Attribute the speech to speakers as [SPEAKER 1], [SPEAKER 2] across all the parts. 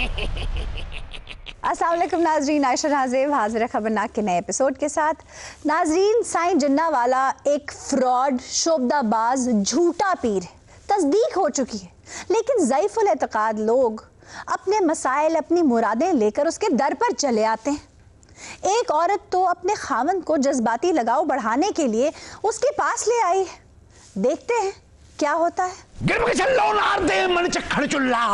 [SPEAKER 1] अस्सलाम वालेकुम नाजरीन, आयशा नाज़िम हाजिर है खबरनाक के नए एपिसोड के साथ। नाजरीन, साईं जिन्नावाला एक फ्रॉड, शोबदाबाज, झूठा पीर तस्दीक हो चुकी है, लेकिन ज़ईफ़ुल एतक़ाद लोग अपने मसाइल, अपनी मुरादें लेकर उसके दर पर चले आते हैं। एक औरत तो अपने खामन को जज्बाती लगाव बढ़ाने के लिए उसके पास ले आई है। देखते हैं क्या होता है।
[SPEAKER 2] गिरम के चलो नार दे मन चखड़ चुल्ला,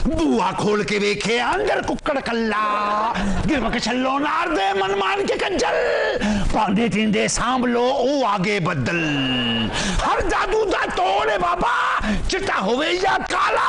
[SPEAKER 2] बुआ खोल के देखे अंदर कुक्कड़ कल्ला। गिरम के चलो नार दे मन मान के कंजल, पांडे टिंडे सांभ लो ओ आगे बदल। हर जादू दा तोड़े बाबा, चिट्टा होवे या काला।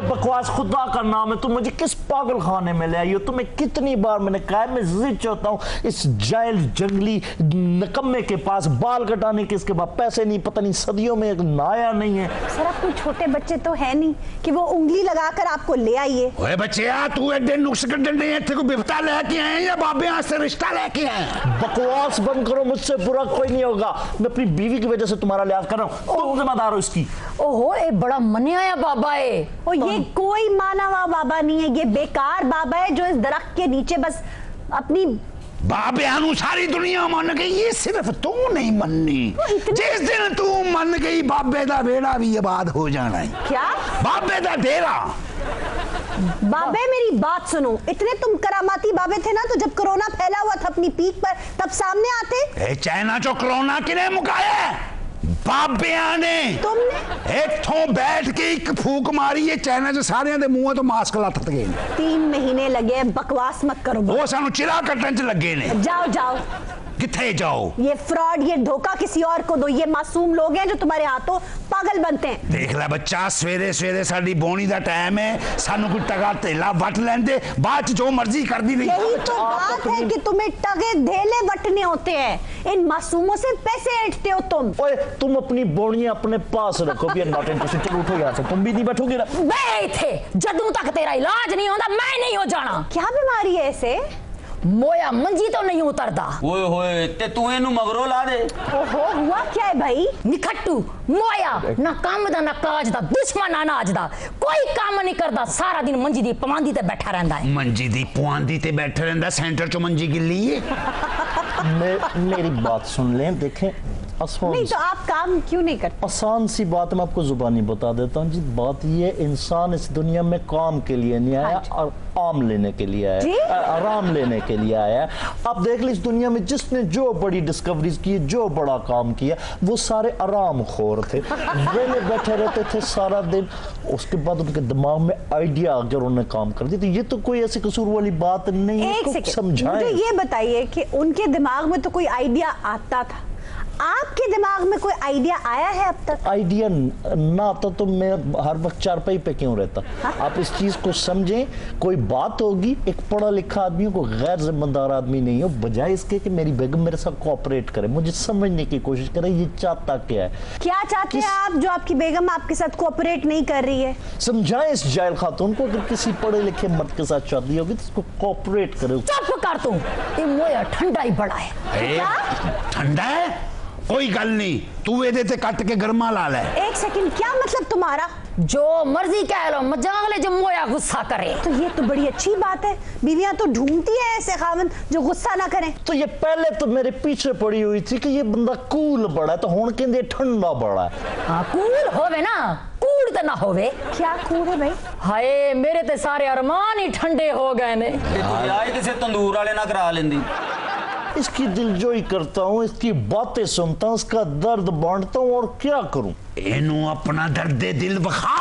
[SPEAKER 3] बकवास, खुदा का नाम है, तुम मुझे किस पागल खाने में ले आई हो? तुम्हें कितनी बार मैंने कहा है मैं जिद चाहता हूँ इस जाहिल जंगली नकम्मे के पास बाल कटाने के, इसके बाद पैसे नहीं, पता नहीं सदियों में नाया नहीं है।
[SPEAKER 1] सर आप कोई छोटे बच्चे तो है नहीं कि वो उंगली लगाकर आपको ले आइए।
[SPEAKER 2] ओए बच्चिया, तू एडे नुक्स डंडे इत्थे को बिफ्ता लेके आए या बाबे यहाँ से रिश्ता लेके आए?
[SPEAKER 3] बकवास बंद करो, मुझसे बुरा कोई नहीं होगा। मैं अपनी बीवी की वजह से तुम्हारा लिहाज कर रहा हूँ, तुम जिम्मेदार हो इसकी।
[SPEAKER 4] ओहो, एक बड़ा मने आया बाबा है।
[SPEAKER 1] और ये कोई माना हुआ बाबा नहीं है, ये बेकार बाबा है जो इस दरख्त के नीचे बस अपनी
[SPEAKER 2] बाबे अनु सारी दुनिया मान गई, ये सिर्फ तू नहीं मननी। जिस दिन तू मन गई बाबे दा बेड़ा भी आबाद हो जाना है।
[SPEAKER 1] क्या?
[SPEAKER 2] बाबे दा डेरा।
[SPEAKER 1] बाबे मेरी बात सुनो, इतने तुम करामाती बाबे थे ना, तो जब कोरोना फैला हुआ था अपनी पीक पर तब सामने आते।
[SPEAKER 2] चाइना चो कोरोना किने मुकाया? बाबिया ने।
[SPEAKER 1] तुमने
[SPEAKER 2] इत्थों बैठ के एक फूक मारी है, चाइना च सारे दे मुंह तो मास्क लथ गए।
[SPEAKER 1] 3 महीने लगे, बकवास मत करो।
[SPEAKER 2] वो सानू चिरा कटन च लगे ने।
[SPEAKER 1] जाओ जाओ,
[SPEAKER 2] किथे जाओ?
[SPEAKER 1] ये फ्रॉड, ये धोखा किसी और को दो। ये मासूम लोग हैं जो तुम्हारे हाथों पागल बनते हैं।
[SPEAKER 2] देख ले बच्चा, सवेरे सवेरे साडी बोनी दा टाइम है, सानू कोई टगा तेला वट लेंदे, बाद जो मर्जी कर दी नहीं।
[SPEAKER 1] यही तो बात है कि तुम्हें टगे धेले वटने होते हैं, इन मासूमों से पैसे ऐंठते हो तुम।
[SPEAKER 3] ओए तुम अपनी बोनियां अपने पास रखो, भी नॉट इंटरेस्टेड। चलो उठो यहाँ से, तुम भी नहीं बैठोगे ना।
[SPEAKER 4] वे थे जदों तक तेरा इलाज नहीं होता मैं नहीं हो जाना।
[SPEAKER 1] क्या बीमारी है इसे?
[SPEAKER 4] मोया मंजी तो नहीं उतरदा।
[SPEAKER 5] ओए होए, ते तू इनु मगरो ला दे।
[SPEAKER 1] ओहो, हुआ क्या है भाई?
[SPEAKER 4] निखट्टू मोया, ना काम दा ना काज दा, दुश्मन अनाज दा, कोई काम नहीं करदा, सारा दिन मंजी दी पवांदी ते बैठा रहंदा है।
[SPEAKER 2] मंजी दी पवांदी ते बैठा रहंदा, सेंटर चो मंजी गिल्ली है।
[SPEAKER 3] मेरी बात सुन लें, देखें
[SPEAKER 1] नहीं तो आप काम क्यों नहीं करते?
[SPEAKER 3] आसान सी बात मैं आपको जुबानी बता देता हूँ जी। बात ये, इंसान इस दुनिया में काम के लिए नहीं आया और आम लेने के लिए आया, आराम लेने के लिए आया। आप देख लीजिए, इस दुनिया में जिसने जो बड़ी डिस्कवरीज की, जो बड़ा काम किया, वो सारे आराम खोर थे, वेले बैठे रहते थे सारा दिन। उसके बाद उनके दिमाग में आइडिया आकर उन्होंने काम कर दिया। तो ये तो कोई ऐसी कसूर वाली बात नहीं है।
[SPEAKER 1] एक सेकंड,
[SPEAKER 3] समझाएं।
[SPEAKER 1] मुझे ये बताइए कि उनके दिमाग में तो कोई आइडिया आता था, आपके दिमाग में कोई आइडिया आया है अब तक?
[SPEAKER 3] आइडिया ना आता तो मैं हर वक्त चारपाई पे क्यों रहता? आप इस चीज को समझें, कोई बात होगी, एक पढ़ा लिखा आदमी को गैर जिम्मेदार आदमी नहीं हो, बजाय इसके कि मेरी बेगम मेरे साथ कोऑपरेट करे, मुझे समझने की कोशिश करे ये चाहता क्या है।
[SPEAKER 1] क्या चाहते हैं आप जो आपकी बेगम आपके साथ कोऑपरेट नहीं कर रही है?
[SPEAKER 3] समझाएं इस जाहिल खातून को, अगर किसी पढ़े लिखे मर्द के साथ शादी होगी तो उसको कोऑपरेट करे।
[SPEAKER 4] चुप कर तू, ये मोया ठंडा ही बड़ा है।
[SPEAKER 2] ठंडा है? कोई गल नहीं, तू ये देते कट के गर्मा ला ले।
[SPEAKER 1] एक सेकंड, क्या मतलब तुम्हारा?
[SPEAKER 4] जो मर्जी कह लो, मजाक ले, जो मोया गुस्सा करे।
[SPEAKER 1] तो ये तो बड़ी अच्छी बात है, बीवियां तो ढूंढती है ऐसे खावन जो गुस्सा ना करें।
[SPEAKER 3] तो ये पहले तो मेरे पीछे पड़ी हुई थी कि ये बंदा कूल बड़ा है, तो हुण कहंदे ठंडा बड़ा है।
[SPEAKER 4] हाँ, कूल होवे ना, कूल तो ना होवे।
[SPEAKER 1] क्या कूल है भाई?
[SPEAKER 4] हाय, मेरे ते सारे अरमान ही ठंडे हो गए ने।
[SPEAKER 5] ते तू आए किसे तंदूर वाले ना करा लेंदी।
[SPEAKER 3] इसकी दिलजोई करता हूँ, इसकी बातें सुनता हूँ, इसका दर्द बांटता हूँ, और क्या करूँ?
[SPEAKER 2] इनू अपना दर्द दिल वखा,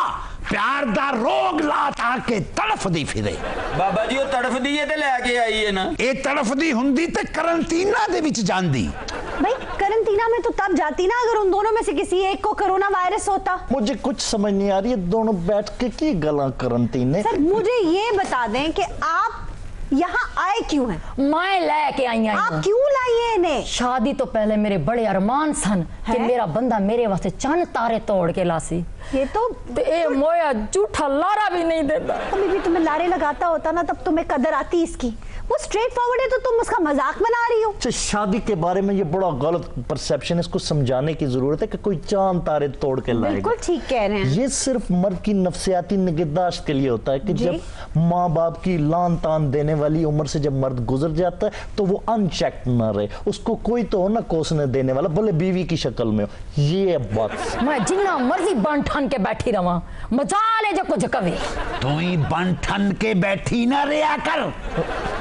[SPEAKER 2] प्यार दा रोग ला ताके तड़फ दी फिरे।
[SPEAKER 5] बाबा जी, वो तड़फ दी है ते लेके आई है ना।
[SPEAKER 2] ये तड़फ दी हुंदी ते करंटीना दे विच जांदी।
[SPEAKER 1] भाई करंटीना में तो तब जाती ना अगर उन दोनों में से किसी एक को कोरोना वायरस होता।
[SPEAKER 3] मुझे कुछ समझ नहीं आ रही है, दोनों बैठ के की गला करंटीने।
[SPEAKER 1] सर मुझे ये बता दें कि आप यहाँ आए क्यों हैं?
[SPEAKER 4] मैं लेके आई हूं।
[SPEAKER 1] आप क्यों लाई है इन्हें?
[SPEAKER 4] शादी तो पहले मेरे बड़े अरमान सन कि मेरा बंदा मेरे वास्ते चंद तारे तोड़ के लासी,
[SPEAKER 1] ये तो
[SPEAKER 4] ए मोया झूठा लारा भी नहीं देता।
[SPEAKER 1] अभी भी तुम्हें लारे लगाता होता ना तब तुम्हें कदर आती इसकी। वो स्ट्रेट फॉरवर्ड है तो तुम उसका मजाक बना रही हो।
[SPEAKER 3] अच्छा, शादी के बारे में ये बड़ा गलत परसेप्शन है, इसको समझाने की जरूरत है कि कोई चांद तारे तोड़ के लाएगा।
[SPEAKER 1] बिल्कुल ठीक कह रहे हैं।
[SPEAKER 3] ये सिर्फ मर्द की नफ्सियाती निगहदाश्त के लिए होता है कि जब माँ बाप की लान तान देने वाली उम्र से जब मर्द गुजर जाता है तो वो अनचेक्ड ना रहे, उसको कोई तो हो ना कोसने देने वाला, भले बीवी की शक्ल में हो। ये बात
[SPEAKER 4] मैं जिन्ना मर्जी बन ठन के बैठी रहा, मजा ले जो कुछ कवे।
[SPEAKER 2] तू ही बन ठन के बैठी ना रहा कर,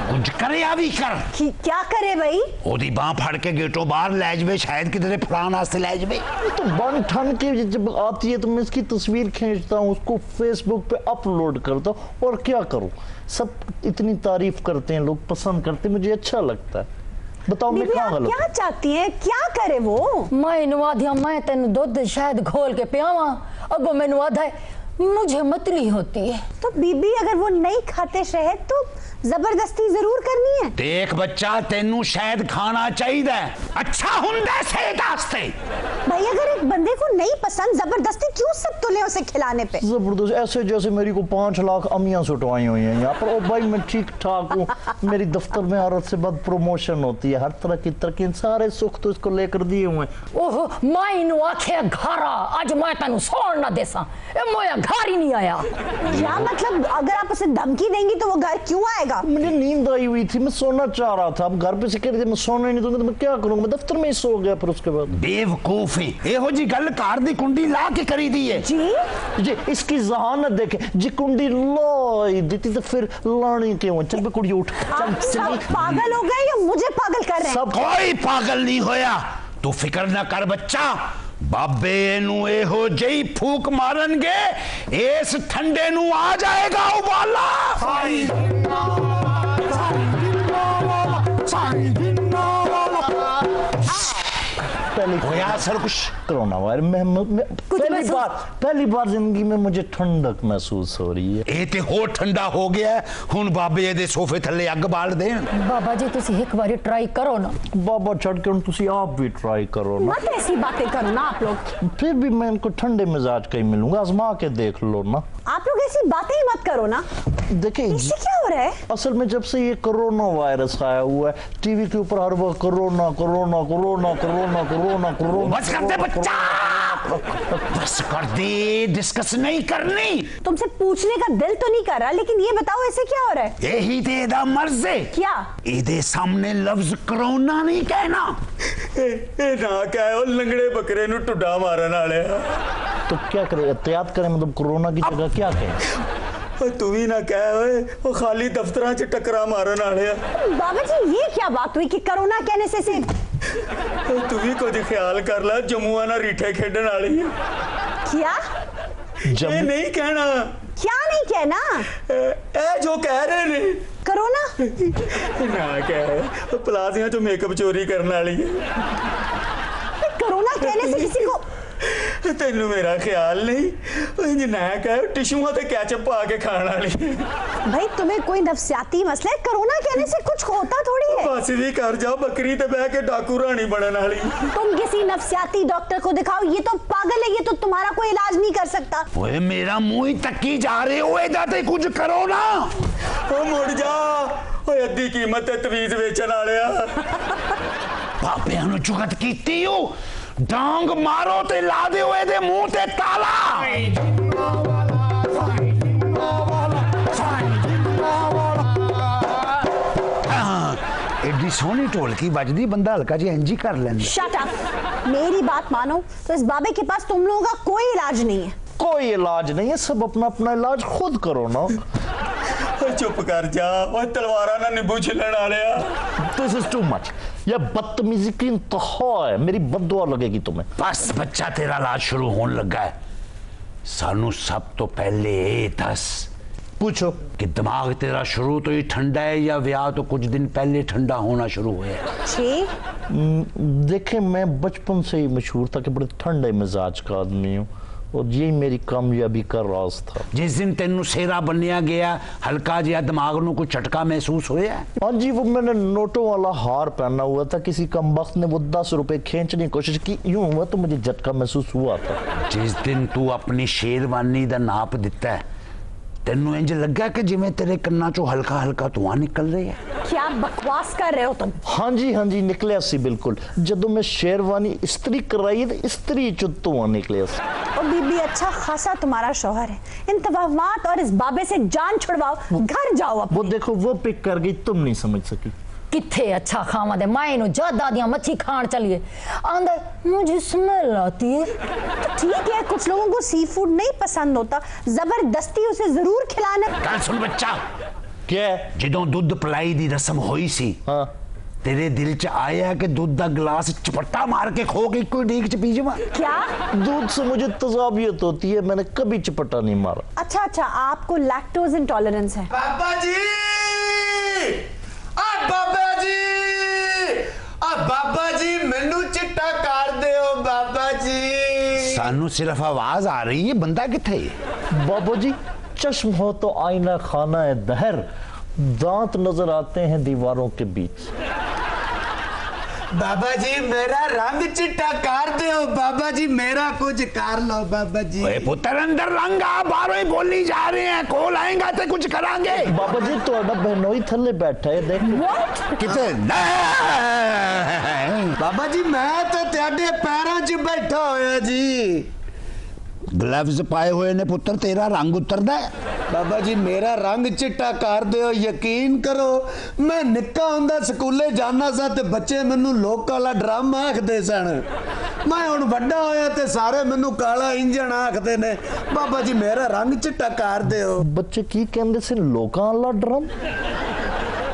[SPEAKER 2] कुछ करे भी कर।
[SPEAKER 1] क्या करे भाई?
[SPEAKER 2] ओदी बां फड़ के गेटों बाहर ले जावे, शायद किधरे फलाना से ले जावे।
[SPEAKER 3] तो बन ठन के जब आती है तो मैं इसकी तस्वीर खींचता हूँ, उसको फेसबुक पे अपलोड करता हूँ और क्या करूँ, सब इतनी तारीफ करते हैं, लोग पसंद करते हैं, मुझे अच्छा लगता है। बताओ मैं
[SPEAKER 1] बीबी
[SPEAKER 3] कहाँ
[SPEAKER 1] आप
[SPEAKER 3] गलत?
[SPEAKER 1] क्या चाहती हैं? क्या करे वो?
[SPEAKER 4] मैं नवादिया मैं तेन दूध शायद घोल के पियावा, अब मैनू आधा है मुझे मतली होती है।
[SPEAKER 1] तो बीबी अगर वो नहीं खाते शहद तो जबरदस्ती जरूर करनी है।
[SPEAKER 2] देख बच्चा, तेनू शायद खाना चाहिए, अच्छा हुंदा सेहत वास्ते।
[SPEAKER 1] भाई अगर एक बंदे को नहीं पसंद जबरदस्ती क्यों सब तुले उसे खिलाने पे?
[SPEAKER 3] जबरदस्त, ऐसे जैसे मेरी को 5 लाख अमियां सुटवाई हुई हैं यहाँ पर। ओ भाई मैं ठीक ठाक हूँ, मेरी दफ्तर में औरत से बाद प्रमोशन होती है, हर तरह की तरक्की, सारे सुख तो इसको लेकर दिए हुए हैं।
[SPEAKER 4] ओहो मैं इनू आखे घारा, आज मैं तेन सोन ना देसा, ए मोया घर ही नहीं आया।
[SPEAKER 1] क्या मतलब? अगर आप उसे धमकी देंगी तो वो घर क्यों आएगा?
[SPEAKER 3] मुझे नींद आई हुई थी, मैं सोना चाह रहा था, अब घर पे से कह रहे थे मैं सोना ही नहीं दूंगा तो मैं क्या करूंगा, मैं दफ्तर में ही सो गया। फिर उसके बाद
[SPEAKER 2] बेवकूफी एहो जी गल कार दी कुंडी ला के करी दी है
[SPEAKER 3] जी, इसकी जहानत देखे जी, कुंडी लाई दी थी तो फिर लानी क्यों? चल बे कुड़ी उठ, चल
[SPEAKER 1] आप सब
[SPEAKER 3] चल।
[SPEAKER 1] पागल हो गए या मुझे पागल कर रहे हैं?
[SPEAKER 3] सब
[SPEAKER 2] कोई पागल नहीं होया, तू फिक्र ना कर बच्चा, बाबे नू एहो जई फूक मारनगे, इस ठंडे नू आ जाएगा उबाला।
[SPEAKER 3] पहली
[SPEAKER 2] होया सर कुछ
[SPEAKER 3] कोरोना वायरस में पहली बार जिंदगी में मुझे ठंडक महसूस हो रही है।
[SPEAKER 2] ए ते हो ठंडा हो गया, हुन बाबे दे सोफे थल्ले अग बाल दे।
[SPEAKER 4] बाबा जी तुसी एक बारी ट्राई करो ना।
[SPEAKER 3] बाबा छड़ के तुसी आप भी ट्राई करो ना।
[SPEAKER 1] मत ऐसी बातें करो ना आप लोग।
[SPEAKER 3] फिर भी मैं इनको ठंडे मिजाज का ही मिलूंगा, आजमा के देख लो ना।
[SPEAKER 1] आप लोग ऐसी बातें ही मत करो ना।
[SPEAKER 3] देखिए
[SPEAKER 1] इससे क्या हो रहा है?
[SPEAKER 3] असल में जब से ये कोरोना वायरस आया हुआ है, टीवी के ऊपर हर वक्त corona corona corona corona corona corona.
[SPEAKER 2] बस कर दे बच्चा, बस कर दे, डिस्कस नहीं करनी।
[SPEAKER 1] तुमसे पूछने का दिल तो नहीं कर रहा, लेकिन ये बताओ ऐसे क्या हो रहा है?
[SPEAKER 2] यही ते एदा मर्ज है।
[SPEAKER 1] क्या?
[SPEAKER 2] एदे सामने लफ्ज कोरोना नहीं कहना।
[SPEAKER 5] ए ना कहो, लंगड़े बकरे नु टुड्डा मारन वाले।
[SPEAKER 3] तो क्या करें, एहतियात करें, मतलब कोरोना की जगह क्या कहें?
[SPEAKER 5] तू भी ना कह ओए, वो खाली दफ्तरां च टकरा मारन वाले।
[SPEAKER 1] बाबा जी ये क्या बात हुई कि कोरोना कहने से
[SPEAKER 5] तू भी कुछ ख्याल कर ला, जम्मू ना रीठे खेडन वाली।
[SPEAKER 1] क्या?
[SPEAKER 5] ये नहीं कहना।
[SPEAKER 1] क्या नहीं कहना?
[SPEAKER 5] ए जो कह रहे ने
[SPEAKER 1] कोरोना
[SPEAKER 5] ना कह, प्लाजिया चो मेकअप चोरी करने वाली है।
[SPEAKER 1] कोरोना कहने से किसी को
[SPEAKER 5] तेनू मेरा ख्याल नहीं, ना कह टिश्यूआ ते केचप पा के खाने वाली।
[SPEAKER 1] भाई तुम्हें कोई नफसियाती मसला है? कोरोना कहने से कुछ होता थोड़ी है।
[SPEAKER 5] बस भी कर जाओ, बकरी ते बह के डाकू रानी बनने वाली।
[SPEAKER 1] तुम किसी नफसियाती डॉक्टर को दिखाओ, ये तो पागल है, ये तो तुम्हारा कोई इलाज नहीं कर सकता।
[SPEAKER 2] ओए मेरा मुंह ही तकी जा रहे हो, एदा ते कुछ करो ना।
[SPEAKER 5] ओ मुड़ जा, ओए अद्धी कीमत ते तवीज बेचन वालिया।
[SPEAKER 2] बाबे नु चुगत कीती हो, डांग मारो ते ला दे एदे मुंह ते ताला। एडी सोनी ढोलकी बजदी, बंदा हल्का जी इंजी कर लेंदा।
[SPEAKER 1] Shut up. मेरी बात मानो तो इस बाबे के पास तुम लोगों का कोई इलाज नहीं है।
[SPEAKER 3] कोई इलाज नहीं है, सब अपना अपना इलाज खुद करो ना।
[SPEAKER 5] चुप कर जा, ओए तलवारा ना नींबू छिलने Walia.
[SPEAKER 3] This is too much, ये बदतमीजी की इंतहा है, मेरी बद्दुआ लगेगी तुम्हें।
[SPEAKER 2] बस बच्चा, तेरा इलाज शुरू होने लगा है। सानू सब तो पहले ये दस,
[SPEAKER 3] पूछो
[SPEAKER 2] कि दिमाग तेरा शुरू तो ही ठंडा है या ब्याह तो कुछ दिन पहले ठंडा होना शुरू हुआ?
[SPEAKER 3] देखे मैं बचपन से ही मशहूर था कि बड़े ठंडे मिजाज का आदमी हूँ, और यही मेरी कामयाबी का राज था।
[SPEAKER 2] जिस दिन तेनू सेरा बनिया गया हल्का जिहा दिमाग नू कोई झटका महसूस होया?
[SPEAKER 3] हाँ जी, वो मैंने नोटों वाला हार पहना हुआ था, किसी कमबख्त ने वो 10 रुपए खींचने की कोशिश की, यूं हुआ तो मुझे झटका महसूस हुआ था।
[SPEAKER 2] जिस दिन तू अपनी शेरवानी दा नाप दिता है तेनू इंज लगा कि जिवें तेरे कन्ना चो हल्का हल्का धुआं निकल रही है।
[SPEAKER 1] क्या बकवास कर रहे हो तुम?
[SPEAKER 3] हाँ जी निकलिया सी बिल्कुल। जदों मैं शेरवानी इस्त्री कराई तो इस्त्री चो धुआं निकलिया सी।
[SPEAKER 1] ओ बीबी, अच्छा खासा तुम्हारा शौहर है, इन तवाहमात और इस बाबे से जान छुड़वाओ, घर जाओ अपने।
[SPEAKER 3] वो देखो वो पिक कर गई, तुम नहीं समझ सकी।
[SPEAKER 4] किथे अच्छा खावा दे माए नु जा दादियां मच्छी खान चलिए आंदे मुझे स्मेल आती है।
[SPEAKER 1] तो ठीक है, कुछ लोगों को सी फूड नहीं पसंद होता, जबरदस्ती उसे जरूर खिलाना।
[SPEAKER 2] गल सुन बच्चा,
[SPEAKER 3] क्या?
[SPEAKER 2] जदों दुध पिलाई दी रस्म होई सी,
[SPEAKER 3] हाँ,
[SPEAKER 2] तेरे दिल च आया कि दूध दा गिलास चपट्टा मार के खो के कोई डीक च पी जावा?
[SPEAKER 1] क्या?
[SPEAKER 3] दूध से मुझे तजाबियत होती है, मैंने कभी चपटा नहीं मारा।
[SPEAKER 1] अच्छा, आपको लैक्टोज इंटॉलरेंस है?
[SPEAKER 5] बाबा जी, बाबा जी, बाबा जी मैनू चिट्टा कर दियो बाबा जी।
[SPEAKER 2] सानू सिर्फ आवाज आ रही है, बंदा किथे है?
[SPEAKER 3] बाबू जी, चश्म हो तो आईना खाना है दहर, दांत नजर आते हैं दीवारों के बीच।
[SPEAKER 5] बाबा जी मेरा रंग चिट्टा कर दियो बाबा जी, मेरा कुछ कर लो बाबा जी।
[SPEAKER 2] ओए पुत्र अंदर रंगा बाहरों ही बोली जा रहे हैं, कोल आएगा तो कुछ करांगे।
[SPEAKER 3] बाबा जी थोड़ा बहनोई थल्ले बैठा है, देख
[SPEAKER 2] किथे?
[SPEAKER 5] बाबा जी मैं तो तेरे पैरों च बैठा होया जी।
[SPEAKER 2] ग्लव्स पाए हुए ने पुत्र, तेरा रंग उतरदा है।
[SPEAKER 5] बाबा जी मेरा रंग चिट्टा कर दियो, यकीन करो मैं निक्का हुंदा स्कूले जाना सा ते बच्चे मैनू लोक काला ड्रम आखदे सन, मैं हुण वड्डा होया ते सारे मैनू काला इंजन आखदे ने। बाबा जी मेरा रंग चिट्टा कर दियो।
[SPEAKER 3] बच्चे की कहंदे से लोकां वाला ड्रम।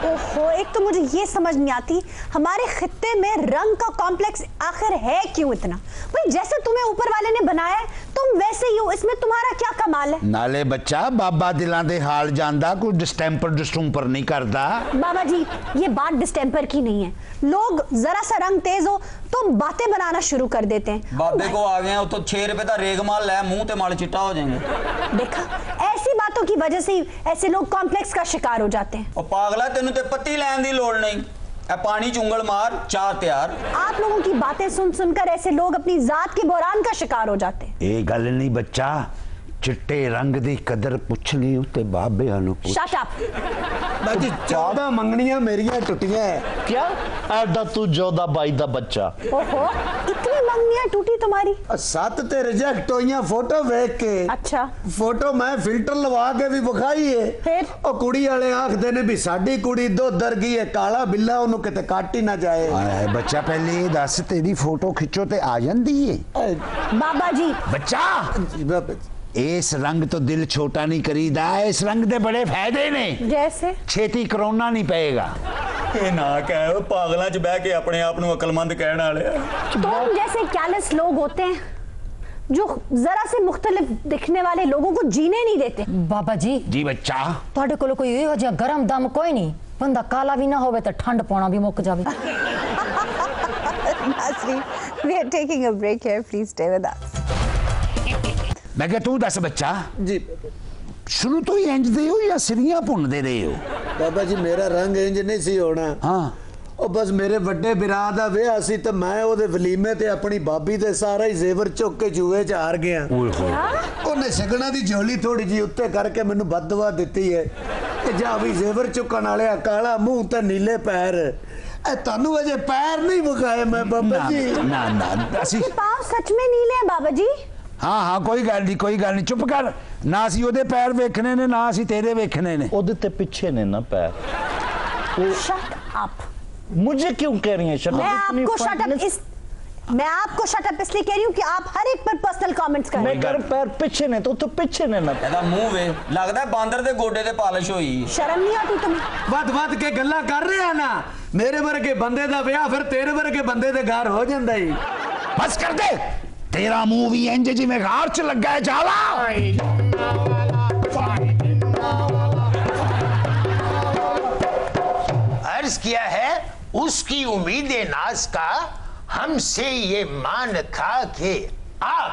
[SPEAKER 1] ओहो, एक तो मुझे ये समझ नहीं आती हमारे खित्ते में रंग का कॉम्प्लेक्स आखिर है क्यों इतना? भाई जैसे तुम्हें ऊपर वाले ने बनाया है तुम वैसे ही हो, इसमें तुम्हारा क्या कमाल है?
[SPEAKER 2] नाले बच्चा बाबा दिलां दे हाल जानदा, कोई डिस्टेंपर डिस्टूम्पर नहीं करदा।
[SPEAKER 1] बाबा जी ये बात डिस्टेंपर की नहीं है, लोग जरा सा रंग तेज हो तो बातें बनाना शुरू कर देते हैं।
[SPEAKER 6] बाबे को आ गए तो 6 रुपए का रेग माल लै मुंह ते माल चिट्टा हो जाएंगे।
[SPEAKER 1] देखा, ऐसी बातों की वजह से ही ऐसे लोग कॉम्प्लेक्स का शिकार हो जाते हैं।
[SPEAKER 6] और पागला तेनू ते पत्ती लैन दी लोड़ नहीं, ए पानी चुंगल मार चाह तैयार।
[SPEAKER 1] आप लोगों की बातें सुन सुनकर ऐसे लोग अपनी जात के बहरान का शिकार हो जाते हैं।
[SPEAKER 2] ये गल नहीं बच्चा, चिट्टे रंग दी कदर पुछ ली उते बाबे हालू पुछ।
[SPEAKER 1] Shut up.
[SPEAKER 5] बाजी 14 मंगनियां मेरियां टुटियां है।
[SPEAKER 3] क्या? ऐडा तू 14 22 दा बच्चा।
[SPEAKER 1] ओहो, इतनी मंगनियां टूटी तुम्हारी?
[SPEAKER 5] 7 ते रिजेक्ट होइयां फोटो वेख के।
[SPEAKER 1] अच्छा,
[SPEAKER 5] फोटो मैं फिल्टर लवा के भी विखाई है।
[SPEAKER 1] फिर?
[SPEAKER 5] ओ कुड़ी वाले आखदे ने भी साडी कुड़ी दुधर गई है, काला बिल्ला ओनू किते काट ही ना जाए।
[SPEAKER 2] आए बच्चा पहले ये दस तेरी फोटो खिंचो ते आ जांदी है।
[SPEAKER 1] बाबा जी
[SPEAKER 2] बच्चा इस रंग तो दिल छोटा नहीं करीदा, इस रंग दे बड़े फायदे ने।
[SPEAKER 1] जैसे?
[SPEAKER 2] छेती कोरोना नहीं पेगा।
[SPEAKER 6] ए ना कह पागला च बह के अपने आप नू अकलमंद कहण वाले।
[SPEAKER 1] तुम जैसे कैलस लोग होते हैं जो जरा से मुख्तलिफ दिखने वाले लोगों को जीने नहीं देते।
[SPEAKER 4] बाबा जी
[SPEAKER 2] जी बच्चा,
[SPEAKER 4] ਤੁਹਾਡੇ ਕੋਲ ਕੋਈ ਇਹੋ ਜਿਹਾ ਗਰਮ ਦਮ ਕੋਈ ਨਹੀਂ, ਬੰਦਾ ਕਾਲਾ ਵੀ ਨਾ ਹੋਵੇ ਤਾਂ ਠੰਡ ਪਾਉਣਾ ਵੀ ਮੁੱਕ ਜਾਵੇ।
[SPEAKER 1] Nasreen, we are taking a break here. Please stay with us.
[SPEAKER 2] मैं क्या तू दस बच्चा,
[SPEAKER 5] जी
[SPEAKER 2] शुरू तो ही इंज दे हो या सिरियां भुनदे रहे हो?
[SPEAKER 5] बाबा जी मेरा रंग इंज नहीं सी होना।
[SPEAKER 2] हाँ
[SPEAKER 5] ਉਹ ਬਸ ਮੇਰੇ ਵੱਡੇ ਬਿਰਾ ਦਾ ਵਿਆਹ ਸੀ ਤੇ ਮੈਂ ਉਹਦੇ ਵਲੀਮੇ ਤੇ ਆਪਣੀ ਬਾਬੀ ਦੇ ਸਾਰਾ ਹੀ ਜ਼ੇਵਰ ਚੁੱਕ ਕੇ ਜੂਏ 'ਚ ਹਾਰ ਗਿਆ।
[SPEAKER 2] ओए होए
[SPEAKER 5] ਉਹਨੇ ਸ਼ਗਨਾਂ ਦੀ ਝੋਲੀ ਥੋੜੀ ਜੀ ਉੱਤੇ ਕਰਕੇ ਮੈਨੂੰ ਬਦਦੁਆ ਦਿੱਤੀ ਹੈ ਕਿ ਜਾ ਵੀ ਜ਼ੇਵਰ ਚੁੱਕਣ ਵਾਲਿਆ, ਕਾਲਾ ਮੂੰਹ ਤੇ ਨੀਲੇ ਪੈਰ। ਇਹ ਤੁਹਾਨੂੰ ਅਜੇ ਪੈਰ ਨਹੀਂ ਵਿਖਾਏ ਮੈਂ ਬਾਬਾ
[SPEAKER 2] ना
[SPEAKER 5] ਜੀ।
[SPEAKER 2] ना ना ਅਸੀਂ
[SPEAKER 1] आपके पाँव सच में नीले हैं बाबा जी?
[SPEAKER 2] हाँ हाँ कोई गल नहीं, कोई गल नहीं, चुप कर। ना ਅਸੀਂ ਉਹਦੇ ਪੈਰ ਵੇਖਣੇ ਨੇ, ਨਾ ਅਸੀਂ ਤੇਰੇ ਵੇਖਣੇ ਨੇ।
[SPEAKER 3] ਉਹਦੇ ਤੇ ਪਿੱਛੇ ਨੇ ਨਾ पैर।
[SPEAKER 1] Shut up.
[SPEAKER 3] मुझे क्यों कह रही हैं शट
[SPEAKER 1] मैं
[SPEAKER 3] अप?
[SPEAKER 1] आपको शट अप मैं आपको शट अप इसलिए कह रही हूँ कि आप हर एक पर पर्सनल कमेंट्स कर रहे
[SPEAKER 3] मैं
[SPEAKER 1] हैं।
[SPEAKER 3] कर पैर पिछे ने तो पिछे ने ना।
[SPEAKER 6] ਇਹਦਾ ਮੂੰਹ ਵੇ ਲੱਗਦਾ ਬਾਂਦਰ ਦੇ ਗੋਡੇ ਤੇ ਪਾਲਿਸ਼ ਹੋਈ।
[SPEAKER 1] शर्म नहीं आती तुम्हें?
[SPEAKER 5] ਵੱਧ ਵੱਧ ਕੇ ਗੱਲਾਂ ਕਰ ਰਿਹਾ ਨਾ, ਮੇਰੇ ਵਰਗੇ ਬੰਦੇ ਦਾ ਵਿਆਹ ਫਿਰ ਤੇਰੇ ਵਰਗੇ ਬੰਦੇ ਦੇ ਘਰ ਹੋ ਜਾਂਦਾ ਹੀ।
[SPEAKER 2] बस कर दे, तेरा मुंह भी इंज जिवें गार च लगा है जाला।
[SPEAKER 7] अर्ज किया है उसकी उम्मीद नाज का हमसे ये मान था कि आप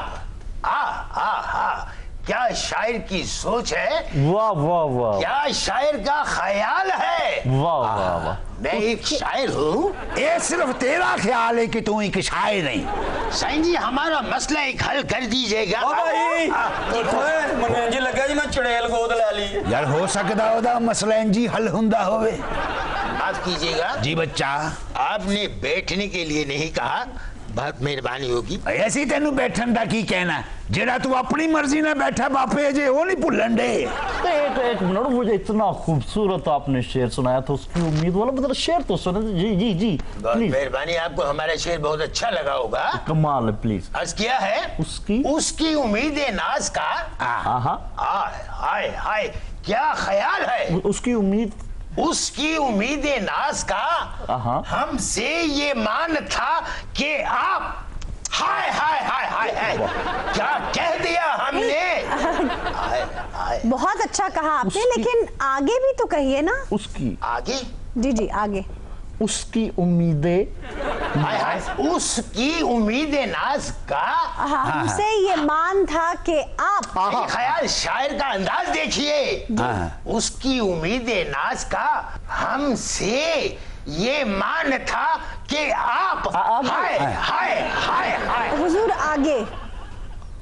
[SPEAKER 7] क्या शायर की सोच है,
[SPEAKER 3] वाह वाह वाह,
[SPEAKER 7] क्या शायर का ख्याल है।
[SPEAKER 3] वाह वाह वाह।
[SPEAKER 7] मैं एक शायर हूँ।
[SPEAKER 2] ये सिर्फ तेरा ख्याल है कि तू एक शायर नहीं।
[SPEAKER 7] साईं जी हमारा मसला एक हल कर दीजिएगा।
[SPEAKER 6] भाई मैंने जी लगा जी मैं चुड़ैल गोद ले ली।
[SPEAKER 2] यार हो सकता ओदा मसला इंजी हल हुंदा होवे।
[SPEAKER 7] माफ कीजिएगा
[SPEAKER 2] जी बच्चा,
[SPEAKER 7] आपने बैठने के लिए नहीं कहा, बहुत मेहरबानी होगी।
[SPEAKER 2] ऐसी तेनू बैठन दा की कहना, जेड़ा तू अपनी मर्जी ना बैठा बापे जे वो नहीं भुलन दे।
[SPEAKER 3] एक मिनट, मुझे इतना खूबसूरत आपने शेर सुनाया था, उसकी उम्मीद वाला मतलब शेर तो सुना। जी जी जी
[SPEAKER 7] बहुत
[SPEAKER 3] प्लीज।
[SPEAKER 7] मेहरबानी, आपको हमारा शेर बहुत अच्छा लगा होगा।
[SPEAKER 3] कमाल है, प्लीज।
[SPEAKER 7] अर्ज किया है उसकी उम्मीद नाज का हाय हाय क्या ख्याल है।
[SPEAKER 3] उसकी उम्मीद
[SPEAKER 7] नाज का हमसे ये मान था कि आप हाय हाय हाय हाय हाय क्या कह दिया हमने। हाय हाय
[SPEAKER 1] बहुत अच्छा कहा आपने, लेकिन आगे भी तो कहिए ना।
[SPEAKER 3] उसकी
[SPEAKER 7] आगे,
[SPEAKER 1] जी जी आगे।
[SPEAKER 3] उसकी उम्मीदें,
[SPEAKER 7] हाय हाय उसकी उम्मीदें नाज का
[SPEAKER 1] हमसे ये मान था कि आप।
[SPEAKER 7] ख्याल शायर का अंदाज देखिए। उसकी उम्मीदें नाज का हमसे ये मान था कि आप हाय हाय हाय हाय।
[SPEAKER 1] हुजूर आगे।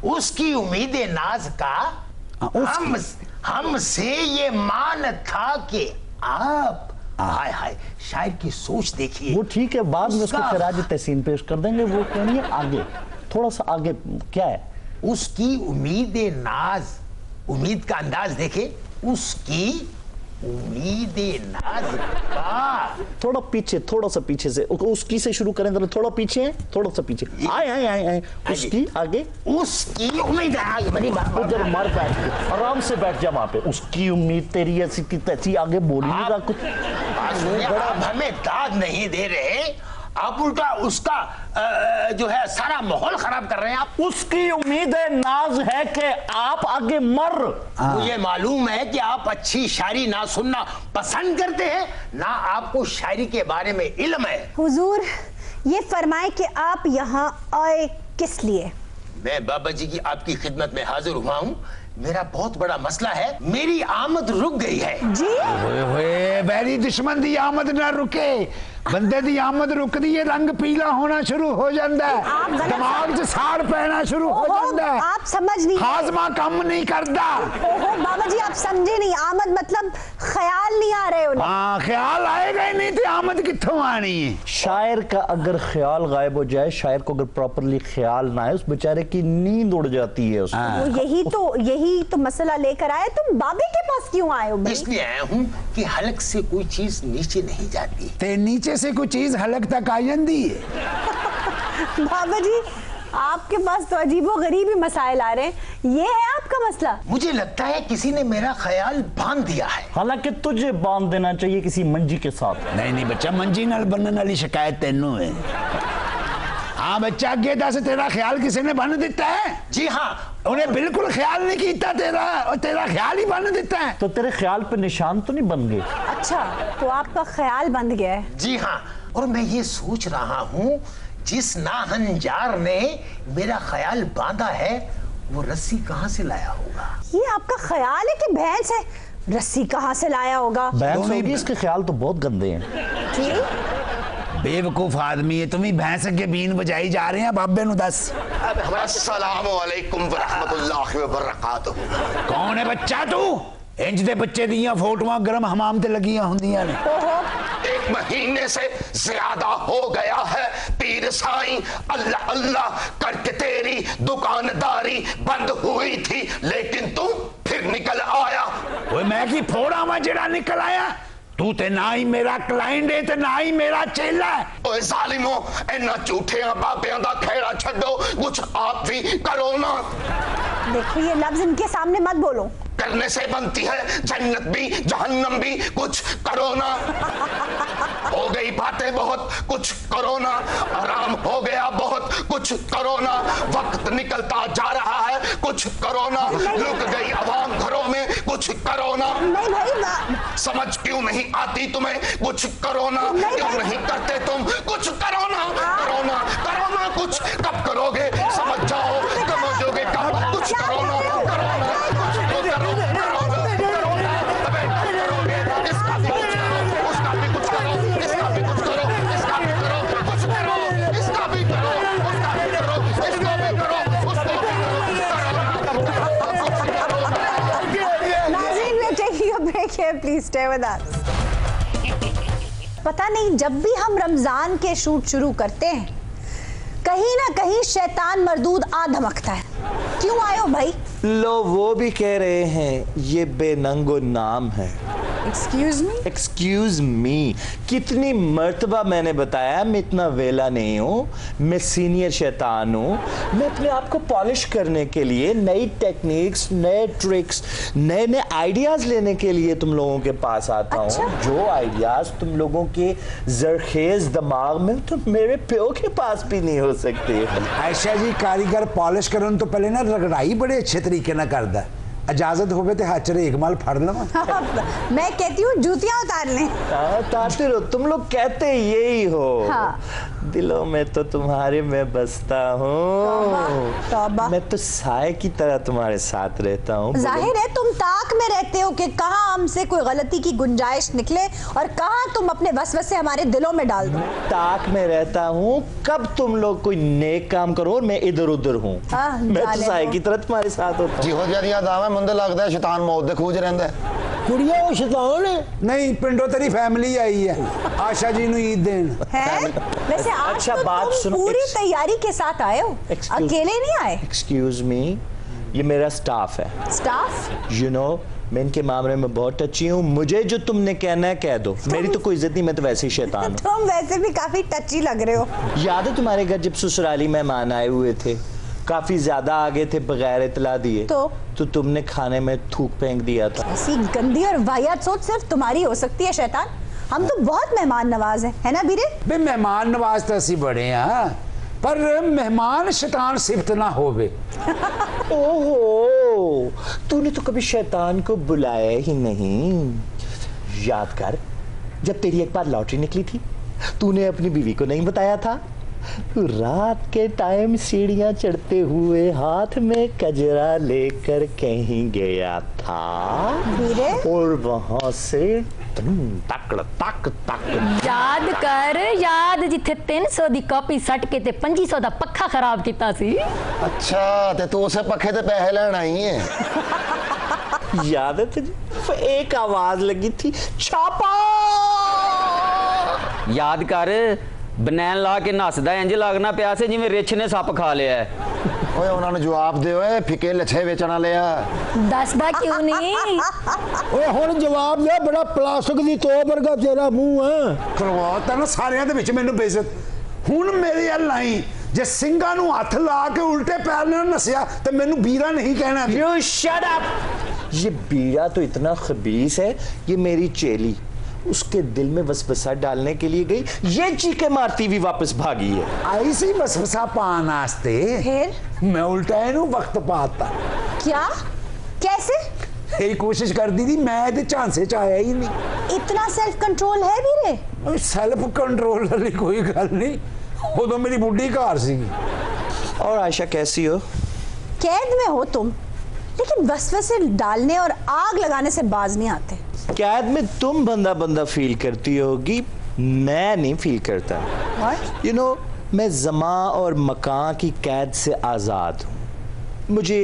[SPEAKER 7] उसकी उम्मीदें नाज का हमसे ये मान था कि आप हाय हाय। शायर की सोच देखिए।
[SPEAKER 3] वो ठीक है, बाद में उसको खराज तहसीन पेश कर देंगे। वो कहनी है आगे, थोड़ा सा आगे क्या है।
[SPEAKER 7] उसकी उम्मीदें नाज, उम्मीद का अंदाज देखे। उसकी उम्मीदें नाज का
[SPEAKER 3] थोड़ा पीछे, थोड़ा सा पीछे से, उसकी से शुरू करें तो थोड़ा पीछे है, थोड़ा सा पीछे आए उसकी आगे।
[SPEAKER 7] उसकी उम्मीद
[SPEAKER 3] उधर मर बैठ, आराम से बैठ जा वहां पे। उसकी उम्मीद तेरी ऐसी की तैसी, आगे बोल ही नहीं रहा कुछ।
[SPEAKER 7] आप हमें दाद नहीं दे रहे, आप उल्टा उसका जो है सारा माहौल खराब कर रहे हैं आप।
[SPEAKER 3] उसकी उम्मीद नाज है कि आप आगे मर।
[SPEAKER 7] मुझे मालूम है कि आप अच्छी शायरी ना सुनना पसंद करते हैं, ना आपको शायरी के बारे में इल्म है।
[SPEAKER 1] हुजूर ये फरमाए कि आप यहाँ आए किस लिए।
[SPEAKER 7] मैं बाबा जी की आपकी खिदमत में हाजिर हुआ हूँ। मेरा बहुत बड़ा मसला है, मेरी आमद रुक गई है।
[SPEAKER 1] जी
[SPEAKER 2] ओए बैरी दुश्मन दी आमद ना रुके, बंदे दी आमद रुकदी है, रंग पीला होना शुरू हो जाता है, दिमाग च साड़ पैना शुरू हो जाता है।
[SPEAKER 1] आप समझ नहीं,
[SPEAKER 2] हाजमा कम नहीं करता।
[SPEAKER 1] ओहो बाबा जी आप समझे नहीं, आमद मतलब ख्याल नहीं आ रहे उन्हें।
[SPEAKER 2] हाँ ख्याल आएगा ही नहीं तो आमद कित्थों आनी है।
[SPEAKER 3] शायर का अगर ख्याल गायब हो जाए, शायर को अगर प्रॉपरली ख्याल ना आए, उस बेचारे की नींद उड़ जाती है उसको।
[SPEAKER 1] यही तो मसला लेकर आए। तुम बाबे के पास क्यों आए हो?
[SPEAKER 7] इसलिए आया हूँ कि हलक से कोई चीज नीचे नहीं जाती।
[SPEAKER 2] ते नीचे से कोई चीज हलक तक आ जाती है।
[SPEAKER 1] बाबा जी आपके पास तो अजीबो गरीब ही मसाइल आ रहे हैं, ये है आपका मसला?
[SPEAKER 7] मुझे लगता है किसी ने मेरा ख्याल बांध दिया है।
[SPEAKER 3] हालांकि तुझे बांध देना चाहिए किसी मंजी के साथ।
[SPEAKER 2] नहीं बच्चा, मंजी नाल बनने वाली शिकायत तेनू है। हाँ बच्चा अगे दस, तेरा ख्याल किसी ने बन दिता है?
[SPEAKER 7] जी हाँ,
[SPEAKER 2] उन्हें बिल्कुल ख्याल नहीं किया तेरा, और तेरा ख्याल ही बन देता है।
[SPEAKER 3] तो तेरे ख्याल पे निशान तो नहीं बन गए?
[SPEAKER 1] अच्छा तो आपका ख्याल बंद गया है?
[SPEAKER 7] जी हाँ, और मैं ये सोच रहा हूँ जिस नाहनजार ने मेरा ख्याल बांधा है वो रस्सी कहाँ से लाया होगा।
[SPEAKER 1] ये आपका ख्याल है कि भैंस है? रस्सी कहाँ से लाया होगा?
[SPEAKER 3] भैंस होगी, इसके ख्याल तो बहुत गंदे हैं।
[SPEAKER 1] जी
[SPEAKER 2] बेवकूफ आदमी है, तुम ही भैंस के बीन बजाई जा रहे हैं। बाबे नु दस।
[SPEAKER 7] अस्सलामु अलैकुम व रहमतुल्लाहि व बरकातहू।
[SPEAKER 2] कौन है बच्चा तू? इंज दे बच्चे दियां फोटोआं गरम हमाम ते लगियां हुंदियां ने।
[SPEAKER 7] एक महीने से ज्यादा हो गया है पीर साईं, अल्लाह अल्लाह करके तेरी दुकानदारी बंद हुई थी, लेकिन तू फिर निकल आया।
[SPEAKER 2] ओए मैं की फोड़ा वा जेड़ा निकल आया? तू ते ना ही मेरा क्लाइंट है ते ना ही मेरा चेला है।
[SPEAKER 7] ओए जालिमो, इन्ना झूठियां बाबियां दा खेड़ा छड्डो, कुछ आप भी करो ना।
[SPEAKER 1] देखो ये लफ्ज इनके सामने मत बोलो।
[SPEAKER 7] करने से बनती है जन्नत भी जहन्नम भी, कुछ करो ना। हो गई बातें बहुत, कुछ करो ना। आराम हो गया बहुत, कुछ करो ना। वक्त निकलता जा रहा है, कुछ करो ना। लुक गई आवाम घरों में, कुछ करो ना।
[SPEAKER 1] नहीं भाई,
[SPEAKER 7] समझ क्यों नहीं आती तुम्हें, कुछ करो ना। क्यों नहीं करते तुम, कुछ करो ना। करो ना, करो ना कुछ। कब करोगे समझ जाओ, समझोगे कब
[SPEAKER 1] नाज़रीन, we're taking a break here. Please stay with us. पता नहीं जब भी हम रमजान के शूट शुरू करते हैं कहीं ना कहीं शैतान मरदूद आ धमकता है। क्यों आए हो भाई?
[SPEAKER 3] लो वो भी कह रहे हैं ये बेनंगो नाम है।
[SPEAKER 1] Excuse me?
[SPEAKER 3] एक्सक्यूज मी, कितनी मर्तबा मैंने बताया मैं इतना वेला नहीं हूँ, मैं सीनियर शैतान हूँ। मैं अपने आप को पॉलिश करने के लिए नई टेक्निक्स, नए ट्रिक्स, नए नए आइडियाज लेने के लिए तुम लोगों के पास आता हूँ।
[SPEAKER 1] अच्छा?
[SPEAKER 3] जो आइडियाज तुम लोगों के जरखेज दिमाग में तो मेरे प्यो के पास भी नहीं हो सकते।
[SPEAKER 2] आयशा जी, कारीगर पॉलिश करन तो पहले ना रगड़ाई बड़े अच्छे तरीके ना करदा। इजाजत हो तो हाथ चले एक माल फड़ लवा।
[SPEAKER 1] मैं कहती हूँ जूतियां उतार लें।
[SPEAKER 3] उतारते रहो, तुम लोग कहते यही हो।
[SPEAKER 1] हाँ।
[SPEAKER 3] दिलों में तो तुम्हारे मैं बसता हूँ।
[SPEAKER 1] तौबा।
[SPEAKER 3] मैं तो साए की तरह तुम्हारे साथ रहता हूँ।
[SPEAKER 1] जाहिर है तुम ताक में रहते हो कि कहाँ हमसे कोई गलती की गुंजाइश निकले और कहाँ तुम अपने वसवसे हमारे दिलों में डाल दो।
[SPEAKER 3] ताक में रहता हूँ कब तुम लोग कोई नेक काम करो और मैं इधर उधर हूँ।
[SPEAKER 1] हाँ,
[SPEAKER 3] मैं तो
[SPEAKER 1] जाने
[SPEAKER 3] साए
[SPEAKER 1] दो।
[SPEAKER 3] की तरह तुम्हारे साथ होता हूँ।
[SPEAKER 7] ਜਿਹੋ ਜਿਹਾ ਦੀਆਂ ਦਾਵਾਂ ਮੈਨੂੰ ਲੱਗਦਾ ਹੈ ਸ਼ੈਤਾਨ ਮੌਤ ਦੇ ਖੂਜ ਰਹਿੰਦਾ ਹੈ।
[SPEAKER 5] ਕੁੜੀਆਂ ਉਹ ਸ਼ੈਤਾਨ ਹੈ।
[SPEAKER 2] नहीं, पिंडो तेरी फैमिली आई है आशा जी नु ईद देन।
[SPEAKER 1] है? वैसे आज
[SPEAKER 3] अच्छा,
[SPEAKER 1] तो
[SPEAKER 3] बात
[SPEAKER 1] तुम
[SPEAKER 3] सुनो।
[SPEAKER 1] पूरी तैयारी के साथ आए हो, अकेले नहीं आए।
[SPEAKER 3] एक्सक्यूज मी, ये मेरा स्टाफ है।
[SPEAKER 1] स्टाफ?
[SPEAKER 3] यू नो, मैं इनके मामले में बहुत टची हूँ। मुझे जो तुमने कहना है कह दो, मेरी तो कोई इज्जत नहीं, मैं तो वैसे ही शैतान हूँ।
[SPEAKER 1] तुम वैसे भी काफी टची लग रहे हो।
[SPEAKER 3] याद है तुम्हारे घर जब ससुराली मेहमान आए हुए थे, काफी ज्यादा आगे थे बगैर इतला दिए, तो तुमने खाने में थूक फेंक दिया था।
[SPEAKER 1] ऐसी गंदी और वाहियात सोच सिर्फ तुम्हारी हो सकती है शैतान। हम तो बहुत मेहमान नवाज है ना बीरे?
[SPEAKER 2] बे मेहमान नवाज तो असी बड़े हैं, पर मेहमान शैतान सिफ्त ना होवे।
[SPEAKER 3] ओहो, तूने तो कभी शैतान को बुलाया ही नहीं। याद कर, जब तेरी एक बार लॉटरी निकली थी, तूने अपनी बीवी को नहीं बताया था। रात के टाइम सीढ़ियां चढ़ते हुए हाथ में कजरा लेकर कहीं गया था
[SPEAKER 1] बीरे?
[SPEAKER 3] और वहां से तक तक तक
[SPEAKER 4] याद कर, याद जिथे 300 दी कॉपी सट के ते 2500 दा पक्खा खराब किता सी।
[SPEAKER 7] अच्छा, ते तू उसे पखे ते पैसे लेना ही है।
[SPEAKER 3] याद है तुझे? एक आवाज लगी थी, छापा।
[SPEAKER 6] याद कर, बनैन ला के नसदा इंज लगना पिया से जिवें रिछ ने सप खा लिया है।
[SPEAKER 7] ਓਏ ਉਹਨਾਂ ਨੂੰ ਜਵਾਬ ਦੇ ਓਏ, ਫਿੱਕੇ ਲੱਛੇ ਵੇਚਣ ਵਾਲੇ ਆ।
[SPEAKER 4] दसदा क्यों नहीं?
[SPEAKER 5] ਓਏ ਹੁਣ ਜਵਾਬ ਦੇ, ਬੜਾ ਪਲਾਸਟਿਕ ਦੀ ਤੋਪ ਵਰਗਾ ਤੇਰਾ ਮੂੰਹ ਹੈ।
[SPEAKER 2] ਕਰਵਾਤਾ ਨਾ ਸਾਰਿਆਂ ਦੇ ਵਿੱਚ ਮੈਨੂੰ ਬੇਇੱਜ਼ਤ। ਹੁਣ ਮੇਰੇ ਵੱਲ ਨਹੀਂ, ਜੇ ਸਿੰਘਾਂ ਨੂੰ ਹੱਥ ਲਾ ਕੇ ਉਲਟੇ ਪੈਰ ਨਾਲ ਨਸਿਆ ਤੇ ਮੈਨੂੰ ਵੀਰਾ नहीं कहना।
[SPEAKER 3] You shut up! ये बीड़ा तो इतना खबीस है, ये मेरी चेली उसके दिल में वसवसा डालने के लिए गई, ये चीखे मारती हुई वापस भागी है।
[SPEAKER 2] आई सी वसवसा पान वास्ते,
[SPEAKER 1] फिर
[SPEAKER 2] मैं उल्टा इनू वक्त पाता।
[SPEAKER 1] क्या? कैसे?
[SPEAKER 2] यही कोशिश करती थी, मैं ते झांसे च आया ही नहीं।
[SPEAKER 1] इतना सेल्फ कंट्रोल है बीरे?
[SPEAKER 2] सेल्फ कंट्रोल वाली कोई गल नहीं, उदों मेरी बुढ़ी घर सी।
[SPEAKER 3] और आयशा कैसी हो?
[SPEAKER 1] कैद में हो तुम, लेकिन वसवसे डालने और आग लगाने से बाज नहीं आते।
[SPEAKER 3] कैद में तुम बंदा बंदा फील करती होगी, मैं नहीं फील करता।
[SPEAKER 1] What?
[SPEAKER 3] यू नो, मैं ज़मा और मकान की कैद से आज़ाद हूँ। मुझे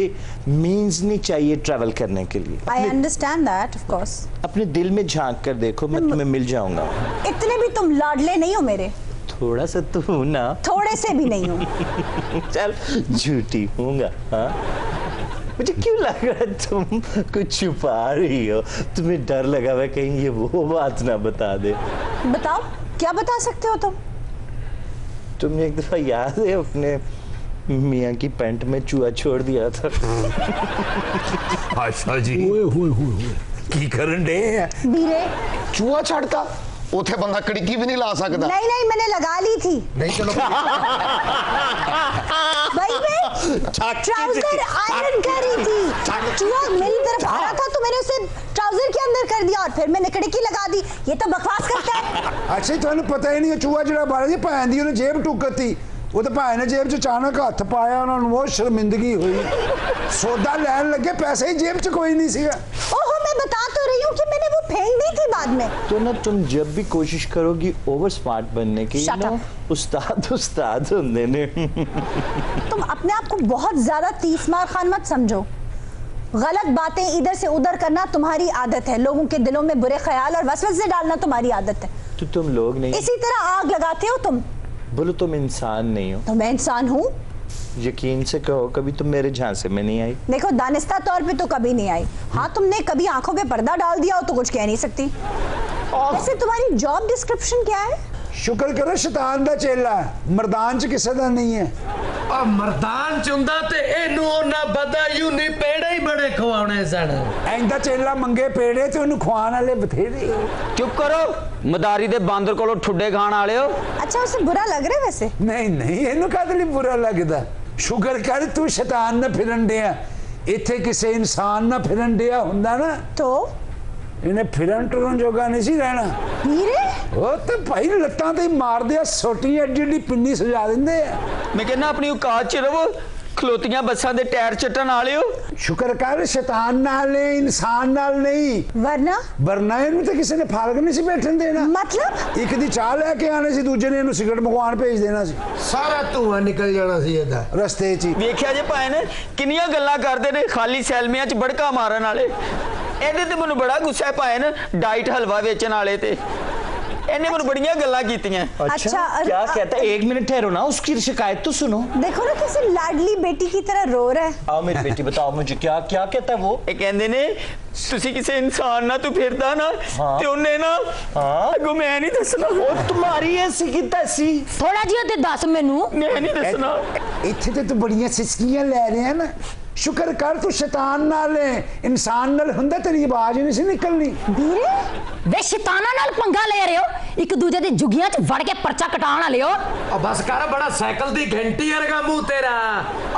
[SPEAKER 3] मीन्स नहीं चाहिए ट्रैवल करने के लिए।
[SPEAKER 1] I understand that, of course.
[SPEAKER 3] अपने दिल में झांक कर देखो, मैं तुम्हें मिल जाऊंगा।
[SPEAKER 1] इतने भी तुम लाडले नहीं हो मेरे।
[SPEAKER 3] थोड़ा सा तो हूँ ना।
[SPEAKER 1] थोड़े से भी नहीं हो।
[SPEAKER 3] चल, झूठी हूँगा। हाँ, मुझे क्यों लग रहा है तुम कुछ छुपा रही हो? तुम्हें डर लगा हुआ कहीं ये वो बात ना बता दे।
[SPEAKER 1] बताओ, क्या बता सकते हो तुम?
[SPEAKER 3] तुमने एक दफा याद है अपने मियाँ की पैंट में चूहा छोड़ दिया था?
[SPEAKER 2] आशा जी की करन डे है?
[SPEAKER 1] बीरे?
[SPEAKER 7] ਚੂਹਾ ਛੱਡਤਾ ਉਥੇ ਬੰਦਾ ਕੜਕੀ ਵੀ ਨਹੀਂ ਲਾ ਸਕਦਾ।
[SPEAKER 1] नहीं नहीं, मैंने लगा ली थी।
[SPEAKER 7] ਨਹੀਂ ਚਲੋ
[SPEAKER 1] भाई मैं ट्राउजर आयरन कर रही थी, चूहा मेरी तरफ आ रहा था तो मैंने उसे ट्राउजर के अंदर कर दिया और फिर मैंने कड़की लगा दी। ये तो बकवास करता है।
[SPEAKER 2] अच्छा, ਤੁਹਾਨੂੰ ਪਤਾ ਹੀ ਨਹੀਂ ਚੂਹਾ ਜਿਹੜਾ ਬਾਹਰ ਜੀ ਭੈਣ ਦੀ ਉਹਨੇ ਜੇਬ ਟੁੱਕਤੀ, ਉਹ ਤਾਂ ਭਾਈ ਨੇ ਜੇਬ 'ਚ ਅਚਾਨਕ ਹੱਥ ਪਾਇਆ, ਉਹਨਾਂ ਨੂੰ ਬਹੁਤ ਸ਼ਰਮਿੰਦਗੀ ਹੋਈ। ਸੌਦਾ ਲੈਣ ਲੱਗੇ, ਪੈਸੇ ਹੀ ਜੇਬ 'ਚ ਕੋਈ ਨਹੀਂ ਸੀਗਾ।
[SPEAKER 1] ओहो, मैं बता तो रही हूँ क्योंकि मैंने वो फेंक दी थी बाद में।
[SPEAKER 3] तो ना तुम जब भी कोशिश करोगी ओवर स्मार्ट बनने की
[SPEAKER 1] Shut
[SPEAKER 3] ना, उस्ताद होंगे ने।
[SPEAKER 1] तुम अपने आप को बहुत ज्यादा तीसमार खान मत समझो। गलत बातें इधर से उधर करना तुम्हारी आदत है, लोगों के दिलों में बुरे ख्याल और वसवसे डालना तुम्हारी आदत है।
[SPEAKER 3] तो तुम लोग नहीं,
[SPEAKER 1] इसी तरह आग लगाते हो तुम।
[SPEAKER 3] बोलो तुम इंसान नहीं हो।
[SPEAKER 1] तो मैं इंसान हूँ।
[SPEAKER 3] यकीन से कहो, कभी तुम मेरे झांसे में नहीं आई।
[SPEAKER 1] देखो दानिस्ता तौर पे तो कभी नहीं आई। हाँ तुमने कभी आंखों पे पर्दा डाल दिया हो तो कुछ कह नहीं सकती। वैसे तुम्हारी जॉब डिस्क्रिप्शन क्या है?
[SPEAKER 5] शुक्र करो शैतान दा चेला मर्दान च किसे दा नहीं है।
[SPEAKER 8] आ मर्दान च हुंदा ते एनू ना पता यू नहीं पेड़े ही बड़े खवाने सन।
[SPEAKER 5] इंदा चेला मंगे पेड़े ते ओनू खवान वाले बथेरे।
[SPEAKER 6] चुप करो, मदारी दे बांदर कोलों ठुड्डे खाण वाले हो।
[SPEAKER 1] अच्छा उसे बुरा लग रहा है वैसे?
[SPEAKER 5] नहीं नहीं इनू काहदे लई बुरा लगदा। शुक्र कर तू शैतान ना फिरन दिया, इत्थे किसे इंसान ना फिरन दिया हुंदा ना
[SPEAKER 1] तो
[SPEAKER 5] इन्हें फिरन टुरन जोगा नहीं सी रहना।
[SPEAKER 1] वीरे
[SPEAKER 5] ਉਹ ਤੇ ਭਾਈ ਲੱਤਾਂ ਤੇ ਮਾਰਦੇ ਆ, ਛੋਟੀ ਐਡੀ ਪਿੰਨੀ ਸਜਾ ਦਿੰਦੇ ਆ।
[SPEAKER 6] मैं कहना अपनी औकात च रहो, खलोतियां बसां दे टायर चट्टन वाले हो।
[SPEAKER 5] ਸ਼ੁਕਰ ਕਰ ਸ਼ੈਤਾਨ ਨਾਲ ਨਹੀਂ, ਇਨਸਾਨ ਨਾਲ ਨਹੀਂ। ਵਰਨਾ ਇਹਨੂੰ ਤੇ ਕਿਸੇ ਨੇ ਫਾਲਕ ਨਹੀਂ ਸੀ ਬੈਠਣ ਦੇਣਾ।
[SPEAKER 1] मतलब
[SPEAKER 5] ਇੱਕ ਦੀ ਚਾਹ ਲੈ ਕੇ ਆਣੇ ਸੀ, ਦੂਜੇ ਨੇ ਇਹਨੂੰ ਸਿਗਰਟ ਮਗਵਾਉਣ ਭੇਜ ਦੇਣਾ ਸੀ।
[SPEAKER 8] ਸਾਰਾ ਧੂਆਂ ਨਿਕਲ ਜਾਣਾ ਸੀ ਇਹਦਾ
[SPEAKER 5] ਰਸਤੇ 'ਚ ਹੀ।
[SPEAKER 6] ਵੇਖਿਆ ਜੇ ਭਾਏ ਨੇ ਕਿੰਨੀਆਂ ਗੱਲਾਂ ਕਰਦੇ ਨੇ ਖਾਲੀ ਸੈਲਮੀਆਂ 'ਚ ਬੜਕਾ ਮਾਰਨ ਵਾਲੇ। ਇਹਦੇ ਤੇ ਮੈਨੂੰ ਬੜਾ ਗੁੱਸਾ ਹੈ ਭਾਏ ਨੇ ਡਾਈਟ ਹਲਵਾ ਵੇਚਣ वाले ਤੇ। ਇਹਨੇ ਮੈਨੂੰ ਬੜੀਆਂ ਗੱਲਾਂ ਕੀਤੀਆਂ।
[SPEAKER 1] अच्छा
[SPEAKER 3] क्या कहता है? एक मिनट ठहरो ना, उसकी शिकायत तो सुनो।
[SPEAKER 1] देखो ना कैसे लाडली बेटी की तरह रो रहा है।
[SPEAKER 3] आओ मेरी बेटी बताओ मुझे क्या क्या कहता है वो।
[SPEAKER 6] ਇਹ ਕਹਿੰਦੇ ਨੇ ਤੁਸੀਂ ਕਿਸੇ ਇਨਸਾਨ ਨਾਲ ਤੂੰ ਫਿਰਦਾ ਨਾ ਤੇ ਉਹਨੇ ਨਾ ਅੱਗੋਂ ਮੈਂ ਨਹੀਂ ਦੱਸਣਾ।
[SPEAKER 3] ਉਹ तुम्हारी ऐसी की तैसी।
[SPEAKER 4] थोड़ा जिहा ते दस मैनू।
[SPEAKER 6] ਮੈਂ ਨਹੀਂ ਦੱਸਣਾ।
[SPEAKER 5] ਇੱਥੇ ਤੇ ਤੂੰ ਬੜੀਆਂ ਸਿਸਕੀਆਂ ਲੈ ਰਿਹਾ ਨਾ। ਸ਼ੁਕਰ ਕਰ ਤੂੰ ਸ਼ੈਤਾਨ ਨਾਲ ਹੈ, ਇਨਸਾਨ ਨਾਲ ਹੁੰਦਾ ਤੇਰੀ ਆਵਾਜ਼ ਨਹੀਂ ਸੀ ਨਿਕਲਣੀ।
[SPEAKER 1] वीरे
[SPEAKER 4] ਵੇ ਸ਼ੈਤਾਨਾਂ ਨਾਲ ਪੰਗਾ ਲੈ ਰਹੇ ਹੋ, ਇੱਕ ਦੂਜੇ ਦੀ ਜੁਗੀਆਂ 'ਚ ਵੜ ਕੇ ਪਰਚਾ ਕਟਾਉਣ ਵਾਲੇ ਹੋ।
[SPEAKER 8] ਆ ਬਸ ਕਰ, ਬੜਾ ਸਾਈਕਲ ਦੀ ਘੰਟੀ ਵਰਗਾ ਮੂੰਹ ਤੇਰਾ।